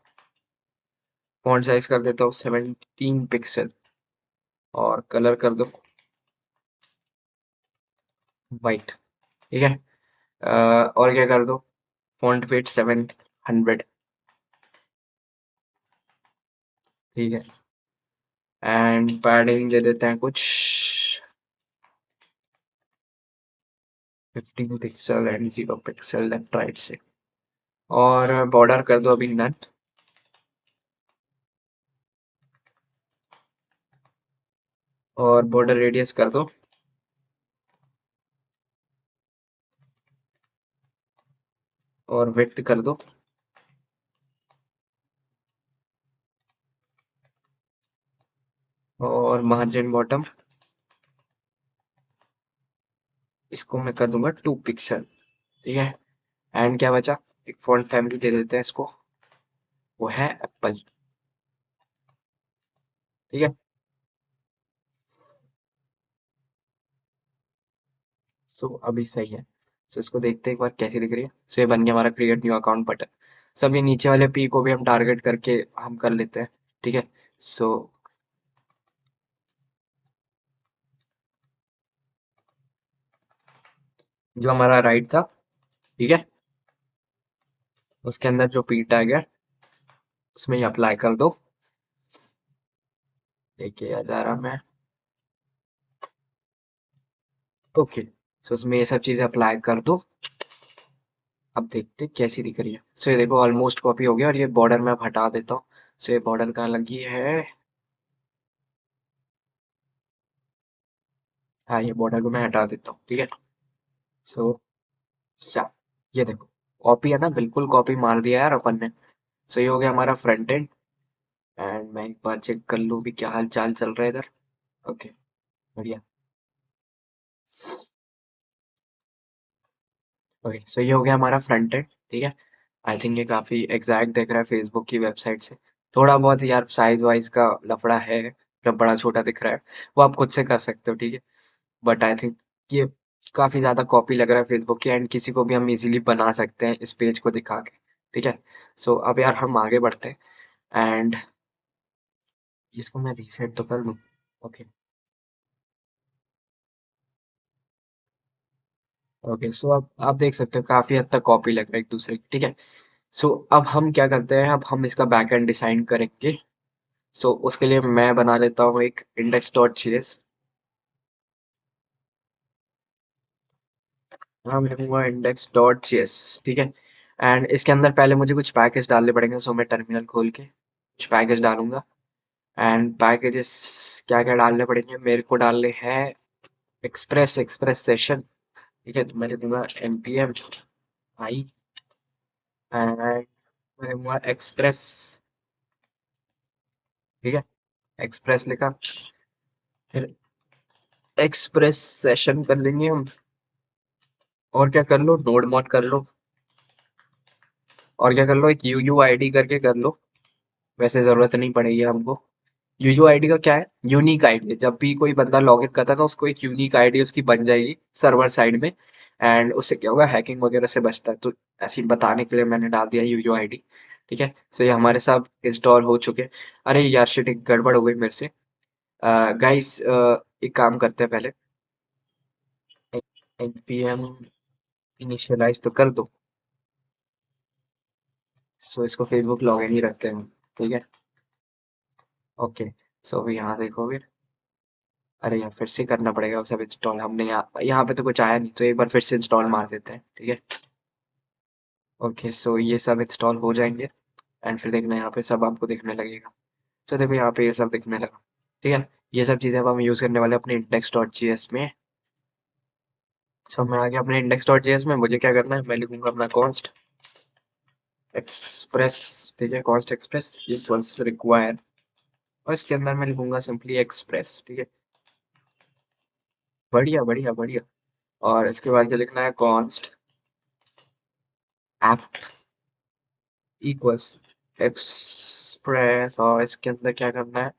फॉन्ट साइज कर देता हूँ 17 पिक्सल। और कलर कर दो वाइट, ठीक है। और क्या कर दो, फॉन्ट वेट 700। ठीक है, एंड पैडिंग दे देते हैं कुछ 15 pixel and 0 pixel left right से। और बॉर्डर कर दो अभी नन। और बॉर्डर रेडियस कर दो, और विड्थ कर दो, और मार्जिन बॉटम इसको मैं कर दूंगा 2 पिक्सल। ठीक है, एंड क्या बचा, एक फॉन्ट फैमिली दे देते हैं इसको, वो है एप्पल। ठीक है, सो अभी सही है। सो इसको देखते हैं एक बार कैसी दिख रही है। सो ये बन गया हमारा क्रिएट न्यू अकाउंट बटन। सब ये नीचे वाले पी को भी हम टारगेट करके हम कर लेते हैं। ठीक है, सो जो हमारा राइट था, ठीक है, उसके अंदर जो पी टैग है उसमें ये अप्लाई कर दो। देखिए आ जा रहा मैं। ओके, सो उसमें ये सब चीजें अप्लाई कर दो। अब देखते हैं कैसी दिख रही है। सो ये देखो ऑलमोस्ट कॉपी हो गया, और ये बॉर्डर मैं अब हटा देता हूँ। सो ये बॉर्डर कहाँ लगी है, हाँ ये बॉर्डर को मैं हटा देता हूँ। ठीक है, सो क्या, ये देखो कॉपी है ना, बिल्कुल कॉपी मार दिया यार अपन ने। सो ये हो गया हमारा फ्रंट एंड। एंड मैं एक बार चेक कर लूँ भी क्या हाल चाल चल रहा है इधर। ओके, बढ़िया। ओके, सो ये हो गया हमारा फ्रंट एंड। ठीक है, आई थिंक ये काफी एग्जैक्ट दिख रहा है फेसबुक की वेबसाइट से। थोड़ा बहुत यार साइज वाइज का लफड़ा है, जब बड़ा छोटा दिख रहा है वो आप खुद से कर सकते हो। ठीक है, बट आई थिंक ये काफी ज्यादा कॉपी लग रहा है फेसबुक की, एंड किसी को भी हम इजीली बना सकते हैं इस पेज को दिखा के। ठीक है, सो अब यार हम आगे बढ़ते हैं, एंड इसको मैं रीसेट तो कर लूँ। ओके, ओके, सो अब आप देख सकते हो काफी हद तक कॉपी लग रहा है एक दूसरे की। ठीक है, सो अब हम क्या करते हैं, अब हम इसका बैकएंड डिजाइन करेंगे। सो उसके लिए मैं बना लेता हूँ एक इंडेक्स डॉट जेएस। हाँ, मैं लिखूंगा इंडेक्स डॉट जेएस। ठीक है, एंड इसके अंदर पहले मुझे कुछ पैकेज डालने पड़ेंगे। सो मैं टर्मिनल खोल के कुछ पैकेज डालूंगा। एंड पैकेजेस क्या क्या डालने पड़ेंगे, मेरे को डालने हैं एक्सप्रेस एक्सप्रेस सेशन। ठीक है, तो मैं लिखूंगा npm आई, एंड मैं लिखूंगा एक्सप्रेस। ठीक है, एक्सप्रेस लिखा, फिर एक्सप्रेस सेशन कर लेंगे हम। और क्या कर लो, नोड मॉड कर लो, और क्या कर लो, एक UUID करके कर लो। वैसे जरूरत नहीं पड़ेगी हमको। UUID का क्या है, यूनिक आईडी है। जब भी कोई बंदा लॉगिन करता है तो उसको एक यूनिक आईडी उसकी बन जाएगी सर्वर साइड में। एंड उससे क्या होगा, हैकिंग वगैरह से बचता है। तो ऐसे ही बताने के लिए मैंने डाल दिया UUID। ठीक है, सो ये हमारे साथ इंस्टॉल हो चुके हैं। अरे यार शिट, एक गड़बड़ हो गई मेरे से। गाइस, एक काम करते हैं पहले, npm इनिशियलाइज तो कर दो। सो इसको फेसबुक लॉगिन ही रखते हैं। ठीक है, ओके, सो अभी यहाँ देखोगे। अरे यार फिर से करना पड़ेगा वो सब इंस्टॉल। हमने यहाँ यहाँ पे तो कुछ आया नहीं, तो एक बार फिर से इंस्टॉल मार देते हैं। ठीक है, ओके, सो ये सब इंस्टॉल हो जाएंगे, एंड फिर देखना यहाँ पे सब आपको दिखने लगेगा। तो देखो यहाँ पे ये सब दिखने लगा। ठीक है, ये सब चीज़ें अब हम यूज़ करने वाले हैं अपने इंडेक्स डॉट जी एस में। सो मैं आ गया अपने इंडेक्स डॉट जी एस में। मुझे क्या करना है, मैं लिखूंगा अपना कॉन्स्ट एक्सप्रेस। ठीक है, कॉन्स्ट एक्सप्रेस इक्वल्स रिक्वायर, और इसके अंदर मैं लिखूंगा सिंपली एक्सप्रेस। ठीक है, बढ़िया बढ़िया बढ़िया। और इसके बाद जो लिखना है, कॉन्स्ट ऐप इक्वल्स एक्सप्रेस, और इसके अंदर क्या करना है,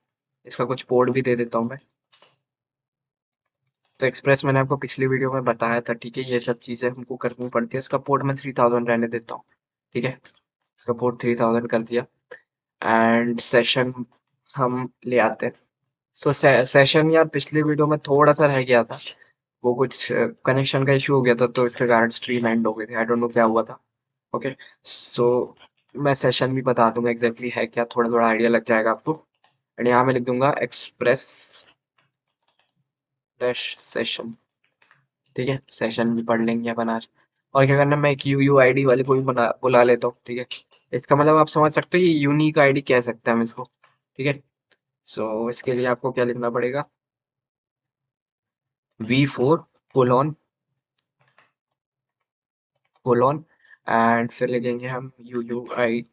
इसका कुछ पोर्ट भी दे देता हूँ मैं। तो एक्सप्रेस मैंने आपको पिछली वीडियो में बताया था। ठीक है, ये सब चीज़ें हमको करनी पड़ती है। इसका पोर्ट मैं 3000 रहने देता हूँ। ठीक है, इसका पोर्ट 3000 कर दिया, एंड सेशन हम ले आते हैं। सो सेशन यार पिछली वीडियो में थोड़ा सा रह गया था, वो कुछ कनेक्शन का इशू हो गया था, तो इसके कारण स्ट्रीम एंड हो गई थी। आई डोंट नो क्या हुआ था। ओके, सो मैं सेशन भी बता दूंगा एग्जैक्टली है क्या, थोड़ा थोड़ा आइडिया लग जाएगा आपको। एंड यहाँ मैं लिख दूंगा एक्सप्रेस डैश सेशन। ठीक है, सेशन भी पढ़ लेंगे अपन आज। और क्या करना, मैं एक यू आई डी वाले को भी बुला लेता हूँ। ठीक है, इसका मतलब आप समझ सकते हो, ये यूनिक आईडी कह सकते हैं हम इसको। ठीक है, सो इसके लिए आपको क्या लिखना पड़ेगा, V4 कोलोन एंड फिर लिखेंगे हम UUID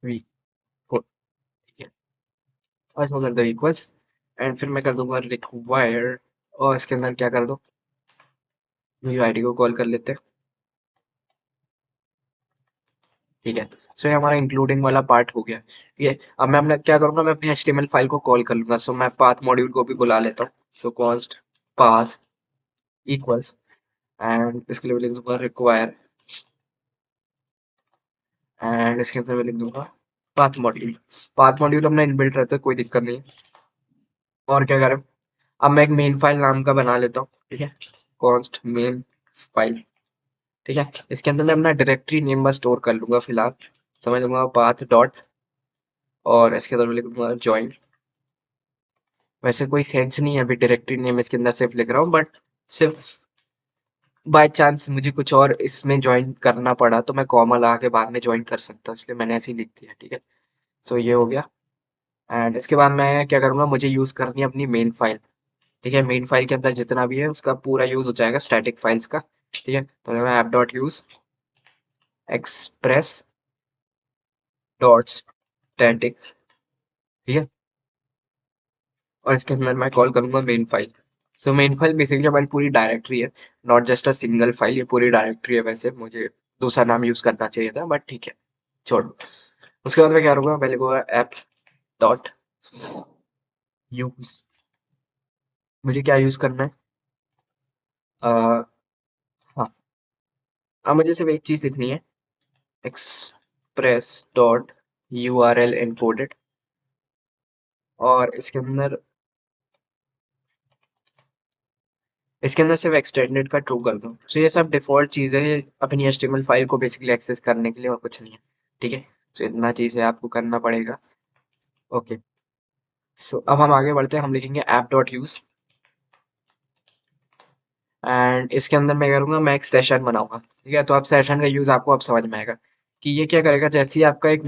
V4। ठीक है, और इसमें कर दो इक्वल्स, एंड फिर मैं कर दूंगा रिक्वायर, और इसके अंदर क्या कर दो, यू आईडी को कॉल कर लेते हैं। ठीक है, सो ये हमारा इंक्लूडिंग वाला पार्ट हो गया। ठीक है, अब मैं अपना क्या करूंगा, मैं अपनी HTML फाइल को कॉल कर लूंगा। सो मैं पाथ मॉड्यूल को भी बुला लेता हूँ। सो कॉन्स्ट पाथ इक्वल्स, एंड इसके लिए मैं लिख दूंगा रिक्वायर, एंड इसके अंदर मैं लिख दूंगा पाथ मॉड्यूल। पाथ मॉड्यूल अपना इनबिल्ट रहता है, कोई दिक्कत नहीं है। और क्या करें, अब मैं एक मेन फाइल नाम का बना लेता हूँ। ठीक है, कॉन्स्ट मेन फाइल। ठीक है, इसके अंदर मैं अपना डायरेक्टरी नेम बस स्टोर कर लूंगा फिलहाल। समझ लूंगा पाथ डॉट, और इसके अंदर मैं लिख दूंगा ज्वाइन। वैसे कोई सेंस नहीं है अभी डायरेक्टरी नेम इसके अंदर सिर्फ लिख रहा हूँ, बट सिर्फ बाय चांस मुझे कुछ और इसमें ज्वाइन करना पड़ा तो मैं कॉमा लगा के बाद में ज्वाइन कर सकता हूँ, इसलिए मैंने ऐसे ही लिख दिया। ठीक है, सो ये हो गया। एंड इसके बाद मैं क्या करूँगा, मुझे यूज़ करनी है अपनी मेन फाइल। ठीक है, मेन फाइल के अंदर जितना भी है उसका पूरा यूज़ हो जाएगा स्टैटिक फाइल्स का। ठीक है, तो मैं app dot use express dot static. ठीक है, और इसके अंदर मैं कॉल करूंगा main file. So main file basically हमारी पूरी डायरेक्टरी है, not just a single file, ये पूरी डायरेक्टरी है। वैसे मुझे दूसरा नाम यूज करना चाहिए था, बट ठीक है, छोड़ो। उसके बाद मैं क्या करूंगा, पहले को ऐप डॉट यूज, मुझे क्या यूज करना है, आ, हाँ, अब मुझे सिर्फ एक चीज लिखनी है, एक्सप्रेस डॉट URL एनकोडेड, और इसके अंदर सिर्फ एक्सटेंडेड का ट्रू कर दो। सो ये सब डिफॉल्ट चीजें हैं अपनी HTML फाइल को बेसिकली एक्सेस करने के लिए, और कुछ नहीं है। ठीक है, सो इतना चीजें आपको करना पड़ेगा। ओके, सो अब हम आगे बढ़ते हैं, हम लिखेंगे ऐप डॉट यूज, एंड इसके अंदर मैं करूंगा, मैं एक सेशन बनाऊंगा। ठीक है, तो अब सेशन का यूज आपको अब समझ में आएगा कि ये क्या करेगा। जैसे ही आपका एक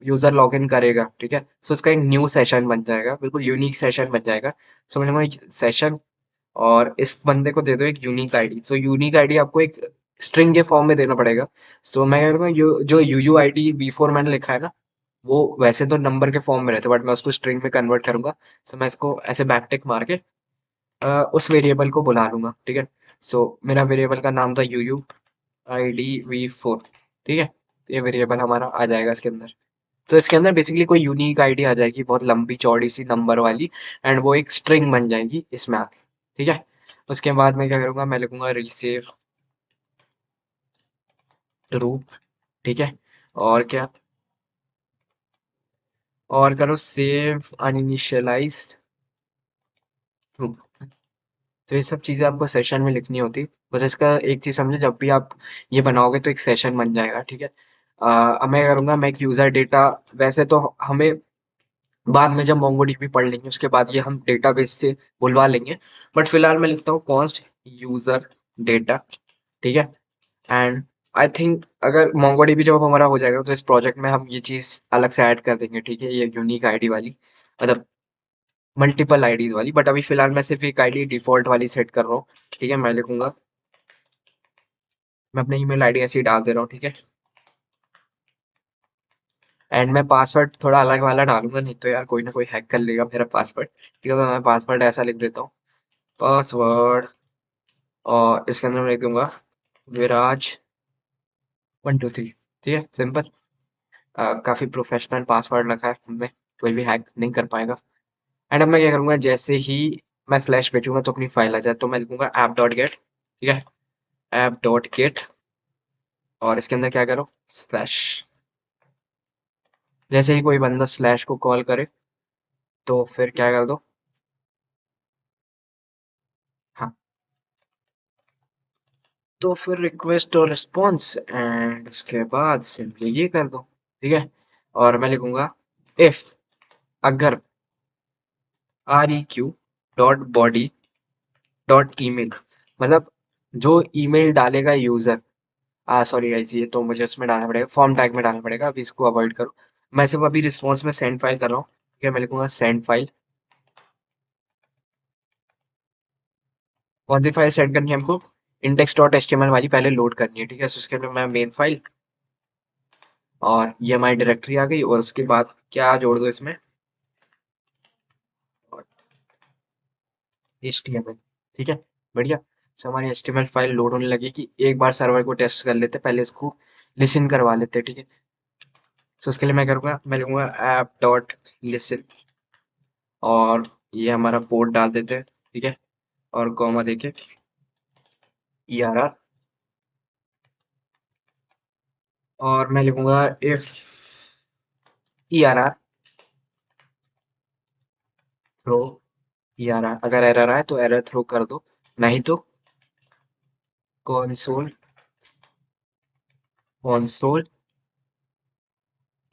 यूजर लॉग इन करेगा, ठीक है, सो उसका एक न्यू सेशन बन जाएगा, बिल्कुल यूनिक सेशन बन जाएगा। सो मैंने एक सेशन, और इस बंदे को दे दो एक unique ID. So unique ID आपको एक स्ट्रिंग के फॉर्म में देना पड़ेगा। सो मैं क्या करूँगा, जो UUID V4 मैंने लिखा है ना, वो वैसे तो नंबर के फॉर्म में रहता है, बट मैं उसको स्ट्रिंग में कन्वर्ट करूंगा। सो मैं इसको ऐसे बैकटिक मार के उस वेरिएबल को बुला लूंगा। ठीक है, सो मेरा वेरिएबल का नाम था UUID V4। ठीक है, तो ये वेरिएबल हमारा आ जाएगा इसके अंदर। तो इसके अंदर बेसिकली कोई यूनिक आईडी आ जाएगी, बहुत लंबी चौड़ी सी नंबर वाली, एंड वो एक स्ट्रिंग बन जाएगी इसमें आके। ठीक है, उसके बाद मैं क्या करूंगा, मैं लिखूंगा रिसीव ट्रू। ठीक है, और क्या, और करो सेव अनइनिशियलाइज्ड ट्रू। तो ये सब चीजें आपको सेशन में लिखनी होती। बस इसका एक चीज समझे, जब भी आप ये बनाओगे तो एक सेशन बन जाएगा। ठीक है, अब मैं करूंगा, मैं एक यूजर डेटा, वैसे तो हमें बाद में जब मोंगोडीबी पढ़ लेंगे उसके बाद ये हम डेटाबेस से बुलवा लेंगे, बट फिलहाल मैं लिखता हूँ कॉन्स्ट यूजर डेटा। ठीक है, एंड आई थिंक अगर मोंगोडीबी जब हमारा हो जाएगा तो इस प्रोजेक्ट में हम ये चीज अलग से ऐड कर देंगे। ठीक है, ये यूनिक आईडी वाली, मतलब मल्टीपल आईडीज वाली, बट अभी फिलहाल मैं सिर्फ एक आईडी डिफॉल्ट वाली सेट कर रहा हूँ। ठीक है, मैं लिखूंगा, मैं अपने ईमेल आईडी ऐसे ही डाल दे रहा हूँ। ठीक है, एंड मैं पासवर्ड थोड़ा अलग वाला डालूंगा, नहीं तो यार कोई ना कोई हैक कर लेगा मेरा पासवर्ड। ठीक है, तो मैं पासवर्ड ऐसा लिख देता हूँ, पासवर्ड, और इसके अंदर मैं लिख दूंगा विराज 1 2 3। ठीक है, सिंपल, काफी प्रोफेशनल पासवर्ड रखा है हमने, कोई भी हैक नहीं कर पाएगा। एंड अब मैं क्या करूंगा, जैसे ही मैं स्लैश भेजूंगा तो अपनी फाइल आ जाए, तो मैं लिखूंगा ऐप डॉट गेट। ठीक है, ऐप डॉट गेट, और इसके अंदर क्या करो, स्लैश। जैसे ही कोई बंदा स्लैश को कॉल करे तो फिर क्या कर दो, तो फिर रिक्वेस्ट और रिस्पॉन्स एंड उसके बाद सिंपली ये कर दो, ठीक है। और मैं लिखूंगा इफ, अगर req.body डॉट ईमेल, मतलब जो ईमेल डालेगा यूजर, सॉरी गाइस, ये तो मुझे उसमें डालना पड़ेगा, फॉर्म टैग में डालना पड़ेगा, अभी इसको अवॉइड करो। मैं सिर्फ अभी रिस्पॉन्स में सेंड फाइल कर रहा हूँ, ठीक है। मैं लिखूंगा सेंड फाइल। कौन सी फाइल सेंड करनी है हमको? इंडेक्स डॉट एच वाली पहले लोड करनी है, ठीक है। So उसके लिए मैं मेन फाइल, और ये हमारी डायरेक्टरी आ गई, और उसके बाद क्या जोड़ दो इसमें, HTML, ठीक है। बढ़िया। सो हमारी HTML फाइल लोड होने लगेगी, एक बार सर्वर को टेस्ट कर लेते हैं, पहले इसको लिसन करवा लेते हैं, ठीक है। सो उसके लिए मैं करूँगा, मैं लूँगा ऐप डॉट लिसन, और ये हमारा पोर्ट डाल देते हैं, ठीक है। और कॉमा देके ERR, और मैं लिखूंगा इफ ERR थ्रो ERR, अगर एरर आए तो एरर थ्रो कर दो, नहीं तो console console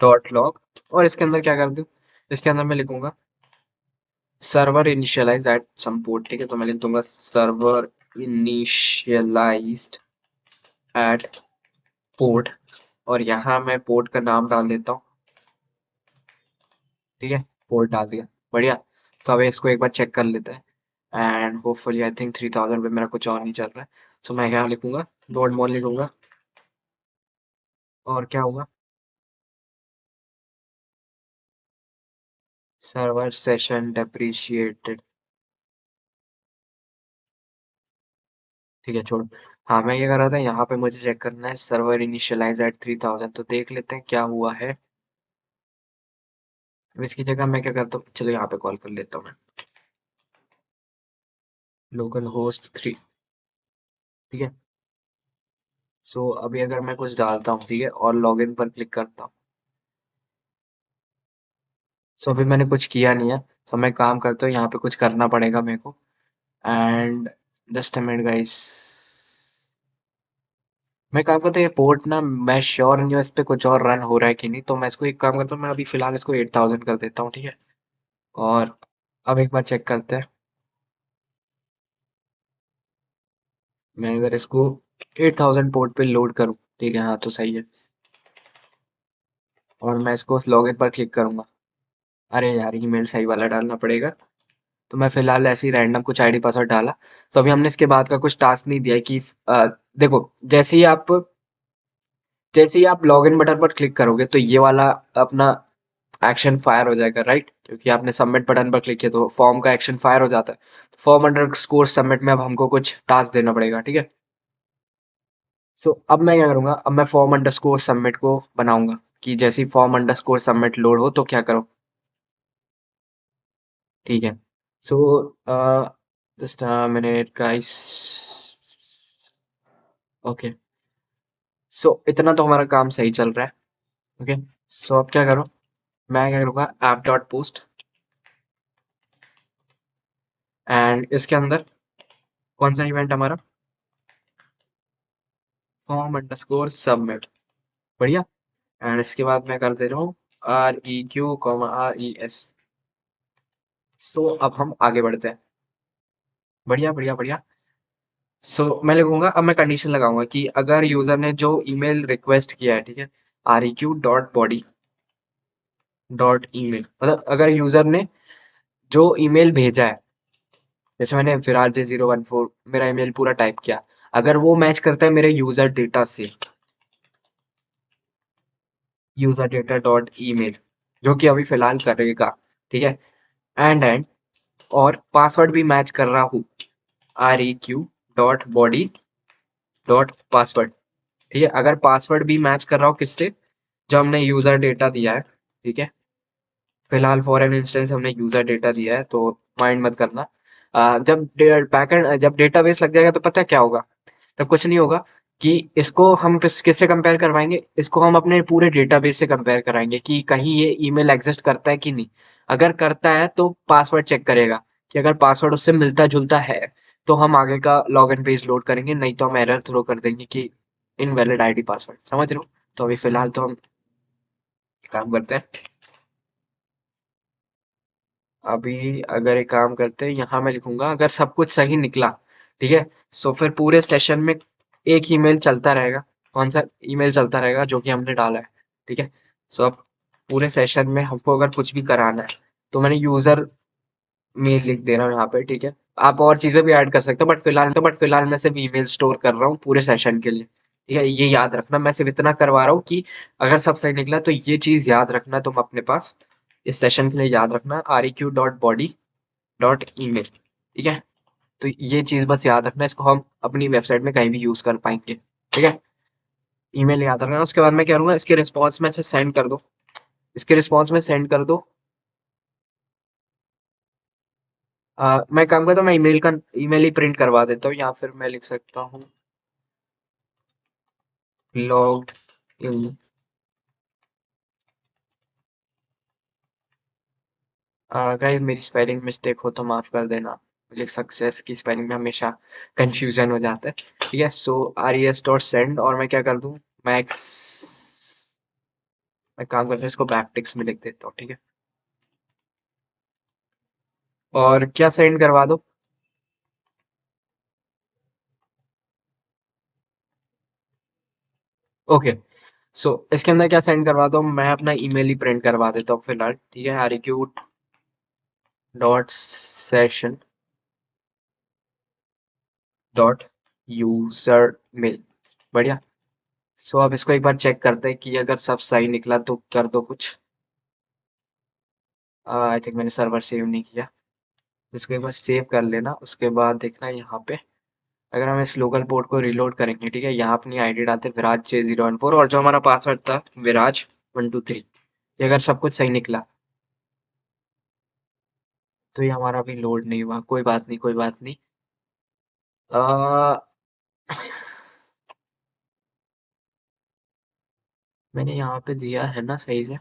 डॉट लॉग। और इसके अंदर क्या कर दूं, इसके अंदर मैं लिखूंगा server initialise at some port, ठीक है। तो मैं लिख दूंगा सर्वर इनिशियलाइज्ड एट पोर्ट, और यहाँ मैं पोर्ट का नाम डाल देता हूँ, ठीक है। पोर्ट डाल दिया, बढ़िया। तो अब इसको एक बार चेक कर लेते हैं, एंड होपफुली आई थिंक 3000 पे मेरा कुछ और नहीं चल रहा है। सो मैं क्या लिखूंगा, डॉट मॉल लिखूंगा, और क्या होगा, सर्वर सेशन डेप्रिशिएटेड, ठीक है, छोड़। हाँ, मैं ये कर रहा था, यहाँ पे मुझे चेक करना है सर्वर इनिशियलाइज एट 3000, तो देख लेते हैं क्या हुआ है। अब इसकी जगह मैं क्या करता हूँ, चलो यहाँ पे कॉल कर लेता हूँ मैं, लोकल होस्ट 3, ठीक है। सो अभी अगर मैं कुछ डालता हूँ, ठीक है, और लॉगिन पर क्लिक करता हूँ, सो अभी मैंने कुछ किया नहीं है। सो मैं काम करता हूँ, यहाँ पे कुछ करना पड़ेगा मेरे को, and just a minute guys, मैं काम करता हूँ, ये पोर्ट ना मैं श्योर नहीं हूँ इस पे कुछ और रन हो रहा है कि नहीं, तो मैं इसको एक काम करता हूँ, मैं अभी फिलहाल इसको 8000 कर देता हूँ, ठीक है। और अब एक बार चेक करते हैं, मैं अगर इसको 8000 पोर्ट पे लोड करूँ, ठीक है, हाँ तो सही है। और मैं इसको लॉगिन पर क्लिक करूंगा, अरे यार ईमेल सही वाला डालना पड़ेगा। तो मैं फिलहाल ऐसे ही रैंडम कुछ आईडी पासवर्ड डाला। तो अभी हमने इसके बाद का कुछ टास्क नहीं दिया है कि देखो, जैसे ही आप लॉगिन बटन पर क्लिक करोगे तो ये वाला अपना एक्शन फायर हो जाएगा, राइट, क्योंकि आपने सबमिट बटन पर क्लिक किया तो फॉर्म का एक्शन फायर हो जाता है। फॉर्म अंडर स्कोर सबमिट में अब हमको कुछ टास्क देना पड़ेगा, ठीक है। सो अब मैं क्या करूंगा, अब मैं फॉर्म अंडर स्कोर सबमिट को बनाऊंगा, कि जैसे ही form underscore submit load हो तो क्या करो, ठीक है। So just minute guys, okay. So इतना तो हमारा काम सही चल रहा है, ओके। सो अब क्या करो, मैं क्या करूँगा, ऐप डॉट पोस्ट, एंड इसके अंदर कौन सा इवेंट हमारा, फॉर्म अंडरस्कोर सबमिट, बढ़िया। एंड इसके बाद मैं कर दे रहा हूँ REQ, RES। सो अब हम आगे बढ़ते हैं, बढ़िया बढ़िया बढ़िया। सो मैं लिखूंगा, अब मैं कंडीशन लगाऊंगा कि अगर यूजर ने जो ईमेल रिक्वेस्ट किया है, ठीक है, REQ.body डॉट ईमेल, मतलब अगर यूजर ने जो ईमेल भेजा है, जैसे मैंने viral014 मेरा ईमेल पूरा टाइप किया, अगर वो मैच करता है मेरे यूजर डेटा से, यूजर डेटा डॉट ईमेल, जो कि अभी फिलहाल करेगा, ठीक है, एंड और पासवर्ड भी मैच कर रहा हूँ, REQ.body डॉट पासवर्ड, ठीक है। अगर पासवर्ड भी मैच कर रहा हूँ किससे, जो हमने यूजर डेटा दिया है, ठीक है, फिलहाल फॉर एन इंस्टेंस हमने यूजर डेटा दिया है, तो माइंड मत करना। जब बैकएंड जब डेटाबेस लग जाएगा तो पता है क्या होगा, तब कुछ नहीं होगा, कि इसको हम किससे कंपेयर करवाएंगे, इसको हम अपने पूरे डेटाबेस से कंपेयर कराएंगे कि कहीं ये ईमेल एग्जिस्ट करता है कि नहीं। अगर करता है तो पासवर्ड चेक करेगा, कि अगर पासवर्ड उससे मिलता जुलता है तो हम आगे का लॉगिन पेज लोड करेंगे, नहीं तो हम एरर थ्रो कर देंगे कि इनवैलिड आईडी पासवर्ड। समझ रहे हो? तो अभी फिलहाल तो हम काम करते हैं। अभी अगर एक काम करते हैं, यहाँ मैं लिखूंगा अगर सब कुछ सही निकला, ठीक है, सो फिर पूरे सेशन में एक ईमेल चलता रहेगा। कौन सा ईमेल चलता रहेगा? जो कि हमने डाला है, ठीक है। सो अब पूरे सेशन में हमको अगर कुछ भी कराना है तो मैंने यूजर मेल लिख दे रहा हूँ यहाँ पे, ठीक है। आप और चीजें भी ऐड कर सकते हो, बट फिलहाल मैं सिर्फ ईमेल स्टोर कर रहा हूँ पूरे सेशन के लिए, ठीक है। ये याद रखना, मैं सिर्फ इतना करवा रहा हूँ कि अगर सब सही निकला तो ये चीज याद रखना तुम अपने पास, इस सेशन के लिए याद रखना req.body.email, ठीक है। तो ये चीज बस याद रखना, इसको हम अपनी वेबसाइट में कहीं भी यूज कर पाएंगे, ठीक है। ईमेल याद रखना। उसके बाद मैं क्या करूंगा, इसके रिस्पॉन्स में से सेंड कर दो, इसके रिस्पॉन्स में सेंड कर दो। मैं काम करता हूँ, मैं ईमेल ही प्रिंट करवा देता हूँ, या फिर मैं लिख सकता हूँ लॉग्ड इन। गाइस मेरी स्पेलिंग मिस्टेक हो तो माफ कर देना, मुझे सक्सेस की स्पेलिंग में हमेशा कंफ्यूजन हो जाता है, ठीक है। सो res.send, और मैं क्या कर दूँ, मैक्स, मैं काम करता हूँ इसको बैप्टिक्स में लिख देता हूँ, ठीक है। और क्या सेंड करवा दो? ओके। सो इसके अंदर क्या सेंड करवा दो, मैं अपना ईमेल ही प्रिंट करवा देता हूँ फिलहाल, ठीक है। req.session डॉट यूजर मेल, बढ़िया। सो अब इसको एक बार चेक करते हैं कि अगर सब सही निकला तो कर दो कुछ। आई थिंक मैंने सर्वर सेव नहीं किया, इसको एक बार सेव कर लेना। उसके बाद देखना यहाँ पे, अगर हम इस लोकल पोर्ट को रिलोड करेंगे, ठीक है, यहाँ अपनी आईडी डालते विराज 6014, और जो हमारा पासवर्ड था विराज 123, ये अगर सब कुछ सही निकला तो ये हमारा अभी लोड नहीं हुआ। कोई बात नहीं, कोई बात नहीं। आ, मैंने यहाँ पे दिया है ना सही से?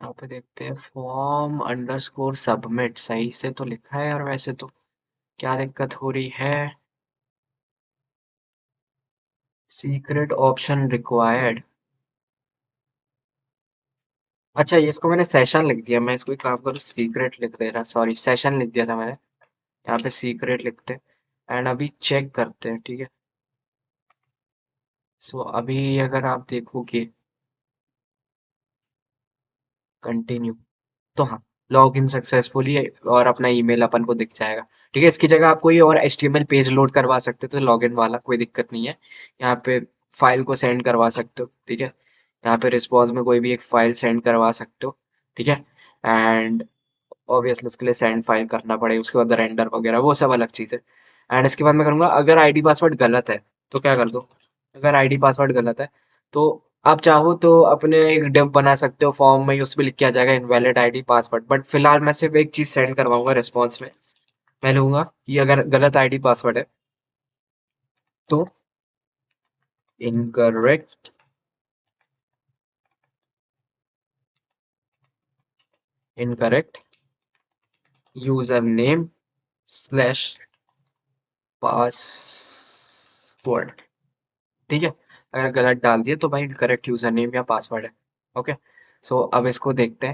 यहाँ पे देखते हैं, फॉर्म अंडरस्कोर सबमिट सही से तो लिखा है यार, वैसे तो क्या दिक्कत हो रही है? Secret option required. अच्छा, ये इसको मैंने सेशन लिख दिया, मैं इसको एक काम करूँ सीक्रेट लिख दे रहा, सॉरी सेशन लिख दिया था मैंने, यहाँ पे सीक्रेट लिखते हैं एंड अभी चेक करते हैं, ठीक है। सो अभी अगर आप देखोगे कंटिन्यू, तो हाँ, लॉग इन सक्सेसफुली, और अपना ईमेल अपन को दिख जाएगा, ठीक है। इसकी जगह आप कोई और HTML पेज लोड करवा सकते हो तो लॉग इन वाला, कोई दिक्कत नहीं है। यहाँ पे फाइल को सेंड करवा सकते हो, ठीक है। यहाँ पे रिस्पॉन्स में कोई भी एक फाइल सेंड करवा सकते हो, ठीक है। एंड ऑब्वियसली उसके लिए सेंड फाइल करना पड़ेगा, उसके बाद रेंडर वगैरह वो सब अलग चीज़ है। एंड इसके बाद मैं करूँगा, अगर आईडी पासवर्ड गलत है तो क्या कर दो, अगर आईडी पासवर्ड गलत है तो आप चाहो तो अपने एक डिव बना सकते हो फॉर्म में, उस पर लिख के आ जाएगा इनवैलिड आईडी पासवर्ड। बट फिलहाल मैं सिर्फ एक चीज़ सेंड करवाऊंगा रिस्पॉन्स में, मैं लूंगा कि अगर गलत आईडी पासवर्ड है तो incorrect incorrect user name slash password, ठीक है। अगर गलत डाल दिया तो भाई इनकरेक्ट यूजर नेम या पासवर्ड है। ओके। सो अब इसको देखते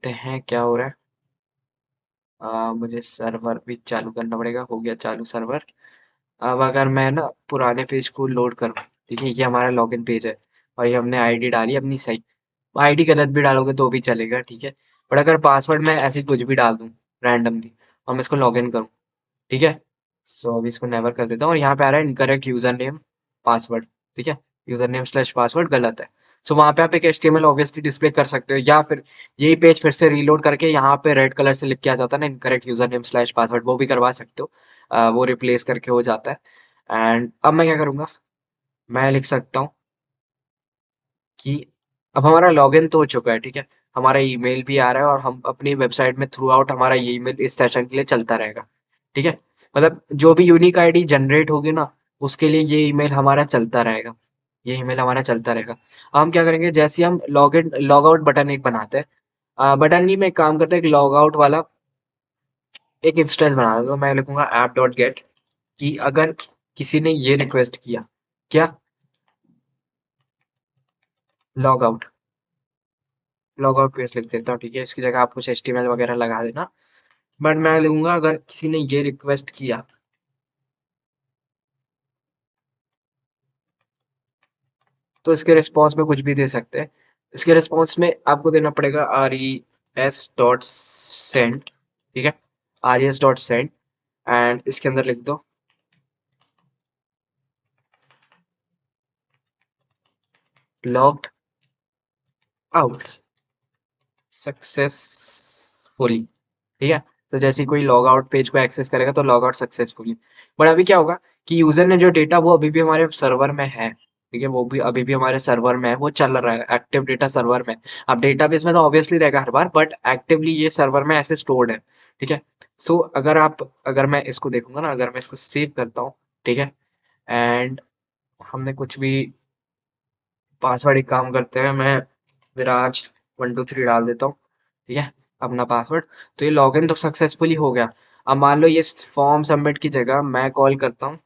हैं क्या हो रहा है। मुझे सर्वर भी चालू करना पड़ेगा, हो गया चालू सर्वर। अब अगर मैं ना पुराने पेज को लोड करूँ, ठीक है, ये हमारा लॉगिन पेज है और ये हमने आईडी डाली अपनी सही, आईडी गलत भी डालोगे तो भी चलेगा, ठीक है। बट अगर पासवर्ड मैं ऐसे ही कुछ भी डाल दूँ रैंडमली और मैं इसको लॉगिन करूँ, ठीक है, सो अभी इसको नेवर कर देता हूँ, और यहाँ पे आ रहा है इनकरेक्ट यूजर नेम पासवर्ड, ठीक है, यूजर नेम स्लैश पासवर्ड गलत है। सो वहाँ पे आप एक HTML ऑब्वियसली डिस्प्ले कर सकते हो, या फिर यही पेज फिर से रीलोड करके यहाँ पे रेड कलर से लिख के आ जाता है ना incorrect user name slash password, वो भी करवा सकते हो। वो रिप्लेस करके हो जाता है। एंड अब मैं क्या करूँगा, मैं लिख सकता हूँ कि अब हमारा लॉगिन तो हो चुका है, ठीक है, हमारा ईमेल भी आ रहा है और हम अपनी वेबसाइट में थ्रू आउट हमारा ये ईमेल इस सेशन के लिए चलता रहेगा, ठीक है। मतलब जो भी यूनिक आईडी जनरेट होगी ना, उसके लिए ये ईमेल हमारा चलता रहेगा, ये ईमेल हमारा चलता रहेगा। अब हम क्या करेंगे, जैसे ही हम log in log out button एक बनाते हैं, बटन नहीं, मैं एक काम करता है, एक लॉग आउट वाला एक इंस्टेंस बना देता हूँ। मैं लिखूंगा ऐप डॉट गेट कि अगर किसी ने ये रिक्वेस्ट किया, क्या, log out, log out page लिख देता हूँ, ठीक है। इसकी जगह आप कुछ एचटीएमएल वगैरह लगा देना, बट मैं लिखूंगा अगर किसी ने ये रिक्वेस्ट किया, तो इसके रिस्पॉन्स में कुछ भी दे सकते हैं। इसके रिस्पॉन्स में आपको देना पड़ेगा R E S dot send, ठीक है, R E S dot send, and इसके अंदर लिख दो लॉग्ड आउट सक्सेसफुली, ठीक है। तो जैसे ही कोई लॉग आउट पेज को एक्सेस करेगा तो लॉग आउट सक्सेसफुली। बट अभी क्या होगा कि यूजर ने जो डेटा वो अभी भी हमारे सर्वर में है, ठीक है, वो भी अभी भी हमारे सर्वर में है, वो चल रहा है, एक्टिव डेटा सर्वर में। अब डेटाबेस में तो ऑब्वियसली रहेगा हर बार, बट एक्टिवली ये सर्वर में ऐसे स्टोर्ड है, ठीक है। सो अगर मैं इसको देखूंगा ना, अगर मैं इसको सेव करता हूँ, ठीक है, एंड हमने कुछ भी पासवर्ड, एक काम करते हैं, मैं विराज 123 डाल देता हूँ, ठीक है, अपना पासवर्ड। तो ये लॉगिन तो सक्सेसफुली हो गया। अब मान लो ये फॉर्म सबमिट की जगह मैं कॉल करता हूँ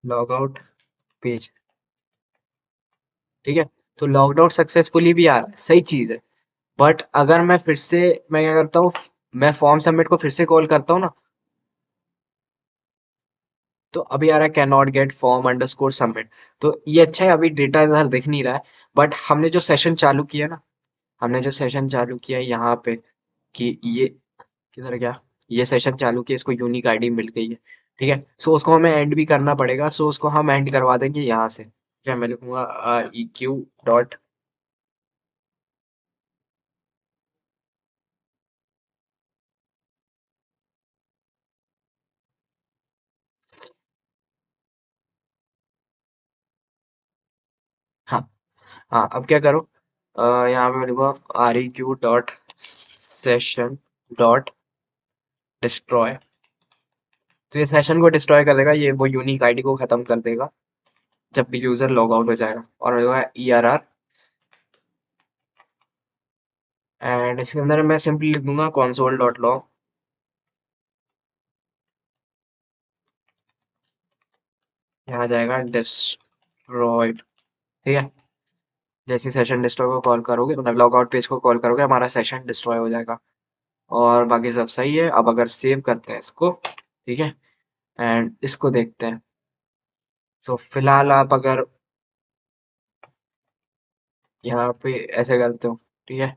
लॉग आउट पेज, ठीक है, तो लॉग आउट सक्सेसफुली भी आ रहा है, सही चीज है। बट अगर मैं फिर से, मैं क्या करता हूँ, मैं फॉर्म सबमिट को फिर से कॉल करता हूँ ना, तो अभी आ रहा है can not gate form underscore submit. तो ये अच्छा है, अभी डेटा इधर दिख नहीं रहा है, बट हमने जो सेशन चालू किया ना, हमने जो सेशन चालू किया है यहाँ पे, कि ये किधर गया, ये सेशन चालू किया, इसको यूनिक आईडी मिल गई है, ठीक है। सो उसको हमें एंड भी करना पड़ेगा, सो उसको हम एंड करवा देंगे यहाँ से। क्या मैं लिखूंगा ई क्यू डॉट, हाँ, हाँ, अब क्या करो, यहाँ पे मैं लिखूंगा R E Q dot session dot destroy. तो ये सेशन को डिस्ट्रॉय कर देगा, ये वो यूनिक आईडी को खत्म कर देगा जब भी यूजर लॉग आउट हो जाएगा। और मैं लिखूंगा ई आर आर, एंड इसके अंदर मैं सिंपली लिख दूंगा console डॉट लॉग, यहाँ आ जाएगा डिस्ट्रॉयड, ठीक है। जैसे सेशन डिस्ट्रॉय को कॉल करोगे, मतलब लॉग आउट पेज को कॉल करोगे, हमारा सेशन डिस्ट्रॉय हो जाएगा। और बाकी सब सही है। अब अगर सेव करते हैं इसको, ठीक है, एंड इसको देखते हैं, तो फिलहाल आप अगर यहाँ पे ऐसे करते हो, ठीक है,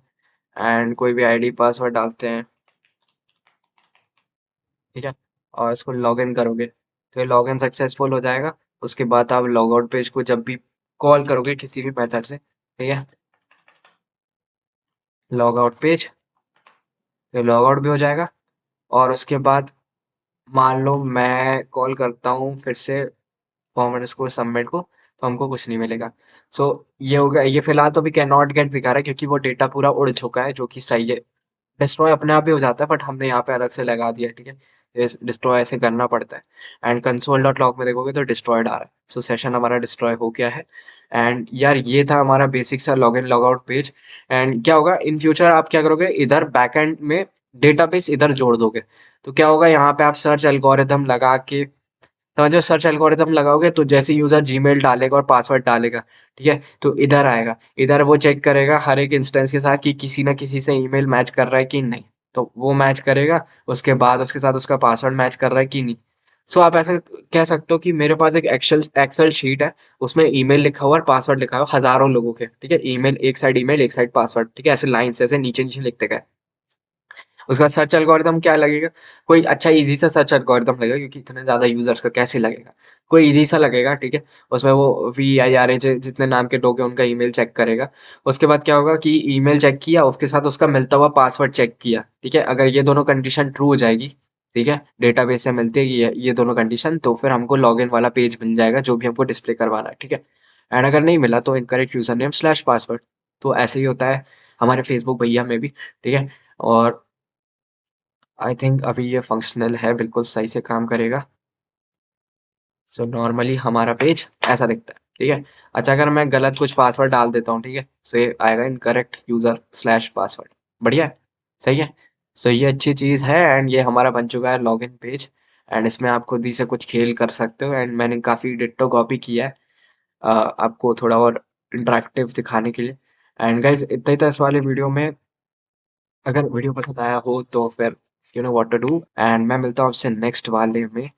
एंड कोई भी आईडी पासवर्ड डालते हैं, ठीक है, और इसको लॉग इन करोगे, तो ये लॉग इन सक्सेसफुल हो जाएगा। उसके बाद आप लॉग आउट पेज को जब भी कॉल करोगे किसी भी मेथड से, ठीक है, लॉग आउट पेज, तो लॉग आउट भी हो जाएगा। और उसके बाद मान लो मैं कॉल करता हूँ फिर से फॉर्म अंडरस्कोर सबमिट को, तो हमको कुछ नहीं मिलेगा। सो ये होगा, ये फिलहाल तो अभी कैन नॉट गेट दिखा रहा है क्योंकि वो डेटा पूरा उड़ चुका है, जो कि सही है। डिस्ट्रॉय अपने आप ही हो जाता है, बट हमने यहाँ पे अलग से लगा दिया, ठीक है। डिस्ट्रॉय ऐसे करना पड़ता है। एंड कंसोल डॉट लॉग में देखोगे तो डिस्ट्रॉयड आ रहा है, सो सेशन हमारा डिस्ट्रॉय हो गया है। एंड यार ये था हमारा बेसिक सा log in log out page. And क्या होगा इन फ्यूचर, आप क्या करोगे, इधर बैकएंड में डेटाबेस इधर जोड़ दोगे, तो क्या होगा, यहाँ पे आप सर्च एल्गोरिदम लगा के, समझो, सर्च एल्गोरिदम लगाओगे तो जैसे यूजर जीमेल डालेगा और पासवर्ड डालेगा, ठीक है, तो इधर आएगा, इधर वो चेक करेगा हर एक इंस्टेंस के साथ कि किसी ना किसी से ईमेल मैच कर रहा है कि नहीं, तो वो मैच करेगा, उसके बाद उसके साथ उसका पासवर्ड मैच कर रहा है कि नहीं। सो आप ऐसा कह सकते हो कि मेरे पास एक एक्सेल एक्सेल शीट है, उसमें ईमेल लिखा हुआ और पासवर्ड लिखा हुआ हजारों लोगों के, ठीक है, ईमेल एक साइड पासवर्ड, ठीक है, ऐसे लाइन ऐसे नीचे नीचे लिखते गए। उसका सर्च एल्गोरिदम क्या लगेगा, कोई अच्छा इजी सा सर्च एल्गोरिदम लगेगा, क्योंकि इतने ज्यादा यूजर्स का कैसे लगेगा, कोई इजी सा लगेगा, ठीक है। उसमें वो VIRA जितने नाम के लोग हैं उनका ईमेल चेक करेगा। उसके बाद क्या होगा कि ईमेल चेक किया, उसके साथ उसका मिलता हुआ पासवर्ड चेक किया, ठीक है, अगर ये दोनों कंडीशन ट्रू हो जाएगी, ठीक है, डेटाबेस से मिलती है ये दोनों कंडीशन, तो फिर हमको लॉगिन वाला पेज मिल जाएगा जो भी हमको डिस्प्ले करवाना है, ठीक है। एंड अगर नहीं मिला तो incorrect user name slash password. तो ऐसे ही होता है हमारे फेसबुक भैया में भी, ठीक है। और आई थिंक अभी ये फंक्शनल है, बिल्कुल सही से काम करेगा। सो नॉर्मली हमारा पेज ऐसा दिखता है, ठीक है। अच्छा, अगर मैं गलत कुछ पासवर्ड डाल देता हूँ, ठीक है, सो ये आएगा इनकरेक्ट यूजर स्लैश पासवर्ड। बढ़िया है, सही है। सो ये अच्छी चीज़ है एंड ये हमारा बन चुका है लॉगिन पेज। एंड इसमें आप खुद ही से कुछ खेल कर सकते हो एंड मैंने काफ़ी डिट्टो कॉपी किया है आपको थोड़ा और इंटरेक्टिव दिखाने के लिए। एंड गाइज इतना ही था इस वाले वीडियो में। अगर वीडियो पसंद आया हो तो फिर you know what to do and मैं मिलता हूँ आपसे नेक्स्ट वाले में।